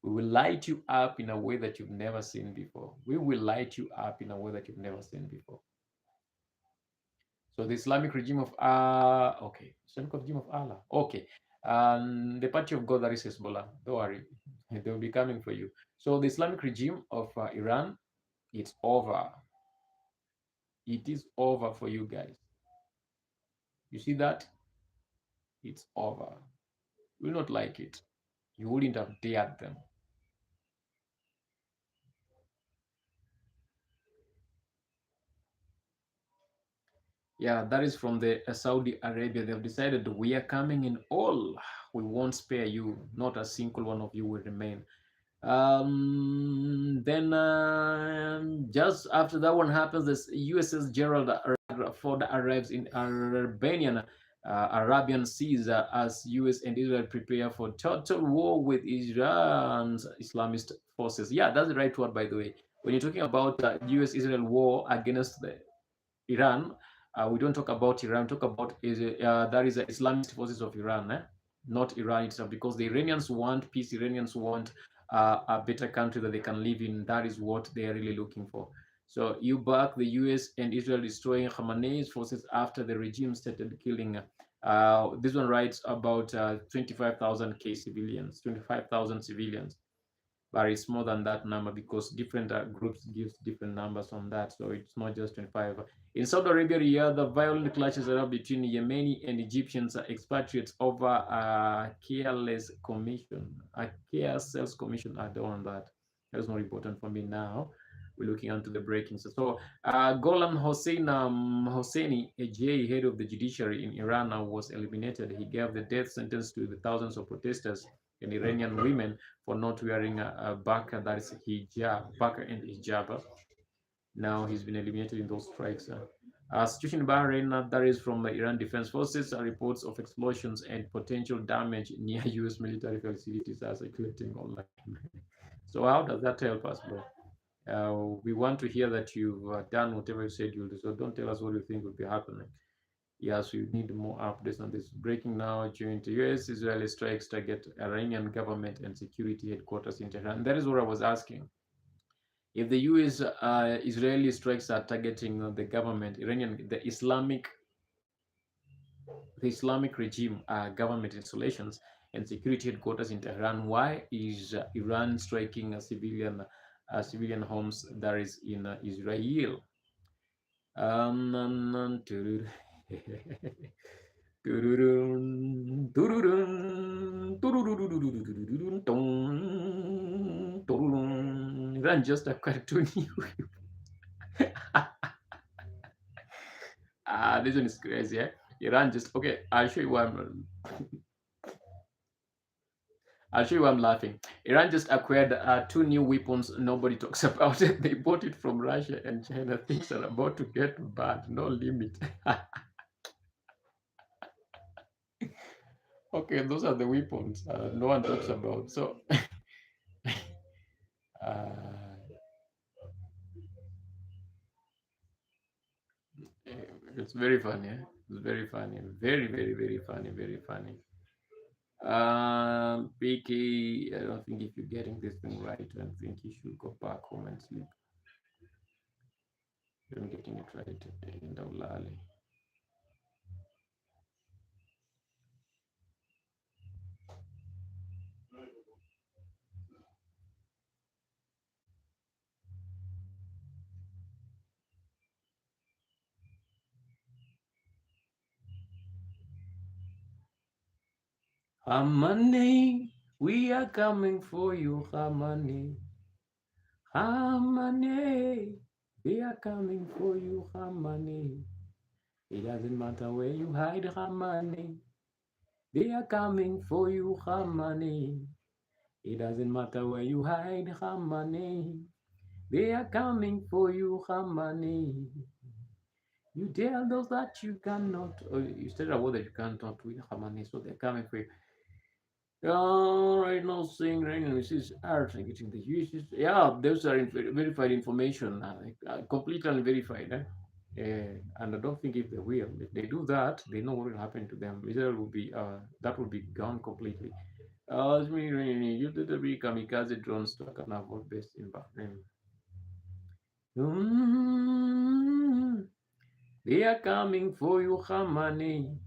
We will light you up in a way that you've never seen before. We will light you up in a way that you've never seen before. So the Islamic regime of okay, Islamic regime of Allah. Okay. The party of God, that is Hezbollah. Don't worry. They will be coming for you. So the Islamic regime of Iran, it's over. It is over for you guys. You see that? It's over. You will not like it. You wouldn't have dared them. Yeah, that is from the Saudi Arabia. They've decided we are coming in all. We won't spare you. Not a single one of you will remain. Then just after that one happens, this USS Gerald Ford arrives in Albanian Arabian seas as US and Israel prepare for total war with Iran's Islamist forces. Yeah, that's the right word, by the way. When you're talking about US-Israel war against the Iran, we don't talk about Iran. Talk about that is the Islamist forces of Iran, not Iran itself, because the Iranians want peace. Iranians want a better country that they can live in. That is what they are really looking for. So you back the U.S. and Israel destroying Khamenei's forces after the regime started killing. This one writes about 25,000 civilians, 25,000 civilians, but it's more than that number because different groups gives different numbers on that. So it's not just 25. In Saudi Arabia, the violent clashes are between Yemeni and Egyptians expatriates over a careless commission, a care sales commission. I don't want that. That's not important for me now. We're looking into the breakings. So Golan Hosseini, a GA head of the judiciary in Iran, was eliminated. He gave the death sentence to the thousands of protesters and Iranian women for not wearing a burqa, that is hijab, burqa and hijab. Now he's been eliminated in those strikes. Situation in Bahrain, that is from the Iran Defense Forces, reports of explosions and potential damage near US military facilities are circulating online. So how does that help us, bro? We want to hear that you've done whatever you said you'll do. So don't tell us what you think will be happening. Yes, we need more updates on this. Breaking now, during the US-Israeli strikes target Iranian government and security headquarters in Tehran. That is what I was asking. If the US-Israeli strikes are targeting the government, Iranian, the Islamic regime government installations and security headquarters in Tehran, why is Iran striking a civilian homes that is in Israel? Um, Tururun, tururun, tururururururururun, tung, tururun. Run just a cartoon. This one is crazy. Iran just okay. I'll show you why I'm laughing. Iran just acquired two new weapons nobody talks about. It. They bought it from Russia and China. Things are about to get bad. No limit. Okay, those are the weapons no one talks about. So uh, it's very funny. It's very funny. Very, very, very funny. Very funny. PK, I don't think if you're getting this thing right, I think you should go back home and sleep. You're not getting it right. In Daulali. Hamani, we are coming for you, Hamani. Hamani, we are coming for you, Hamani. It doesn't matter where you hide, Hamani. They are coming for you, Hamani. It doesn't matter where you hide, Hamani. They are coming for you, Hamani. You tell those that you cannot, or you tell a word that you cannot win, Hamani. So they're coming for you. Right now, saying right now, this is art and getting the uses. Yeah, those are verified information, completely unverified. And I don't think if they will, if they do that, they know what will happen to them. Israel will be that will be gone completely. You did the kamikaze drones to a naval base in Bahrain. Mm, they are coming for you, Hamani.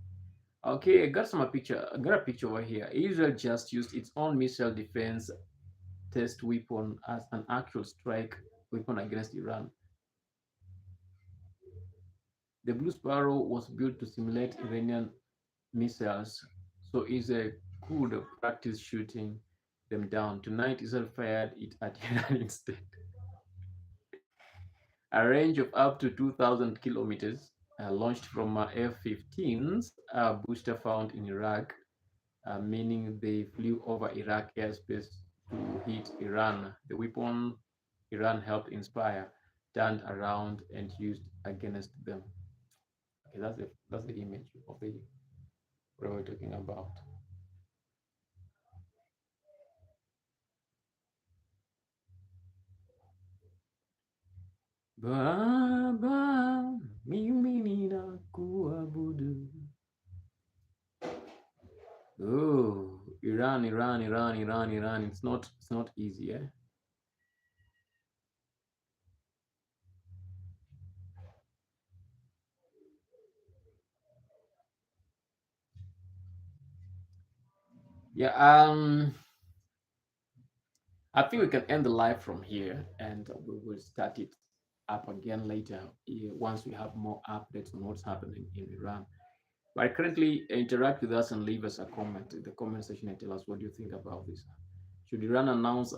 Okay, I got some picture. I got a picture over here. Israel just used its own missile defense test weapon as an actual strike weapon against Iran. The Blue Sparrow was built to simulate Iranian missiles, so Israel could practice shooting them down. Tonight, Israel fired it at Iran instead. A range of up to 2,000 kilometers, launched from F-15s, a booster found in Iraq, meaning they flew over Iraq airspace to hit Iran. The weapon Iran helped inspire turned around and used against them. Okay, that's the image of the what we're talking about. Baba, mimi ninakuabudu. Oh, Iran, Iran, Iran, Iran, Iran. It's not easy, eh? Yeah, I think we can end the live from here and we will start it up again later once we have more updates on what's happening in Iran. But currently, interact with us and leave us a comment in the comment section and tell us what you think about this. Should Iran announce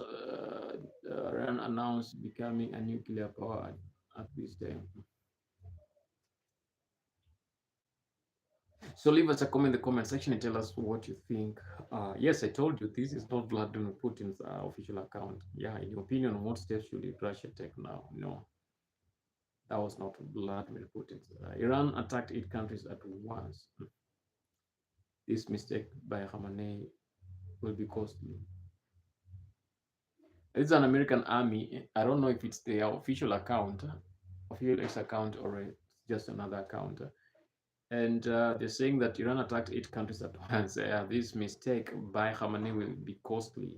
becoming a nuclear power at this time? So leave us a comment in the comment section and tell us what you think. Yes, I told you this is not Vladimir Putin's official account. Yeah, in your opinion, what steps should Russia take now? No, that was not Vladimir Putin's. Iran attacked 8 countries at once. This mistake by Khamenei will be costly. It's an American army. I don't know if it's their official account, official X account, or it's just another account. And they're saying that Iran attacked 8 countries at once. This mistake by Khamenei will be costly.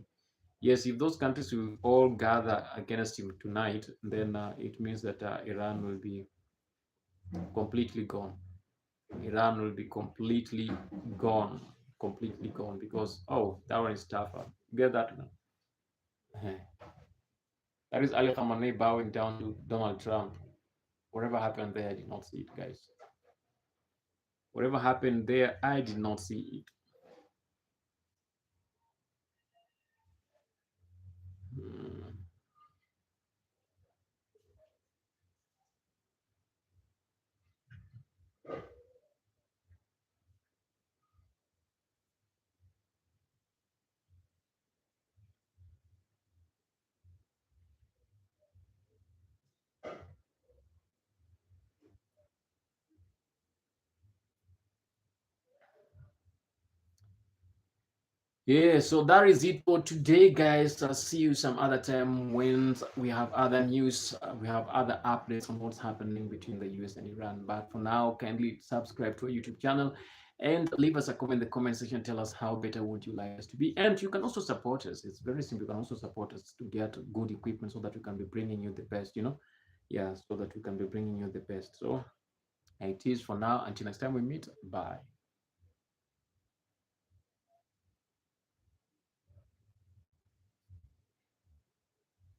Yes, if those countries will all gather against him tonight, then it means that Iran will be completely gone. Iran will be completely gone because that one is tougher. Get that one? That is Ali Khamenei bowing down to Donald Trump. Whatever happened there, I did not see it, guys. Whatever happened there, I did not see it. Hmm. Yeah, so that is it for today, guys. I'll see you some other time when we have other news, we have other updates on what's happening between the US and Iran. But for now, kindly subscribe to our YouTube channel and leave us a comment in the comment section. Tell us how better would you like us to be. And you can also support us. It's very simple. You can also support us to get good equipment so that we can be bringing you the best. Yeah, so that we can be bringing you the best. So it is for now. Until next time we meet. Bye.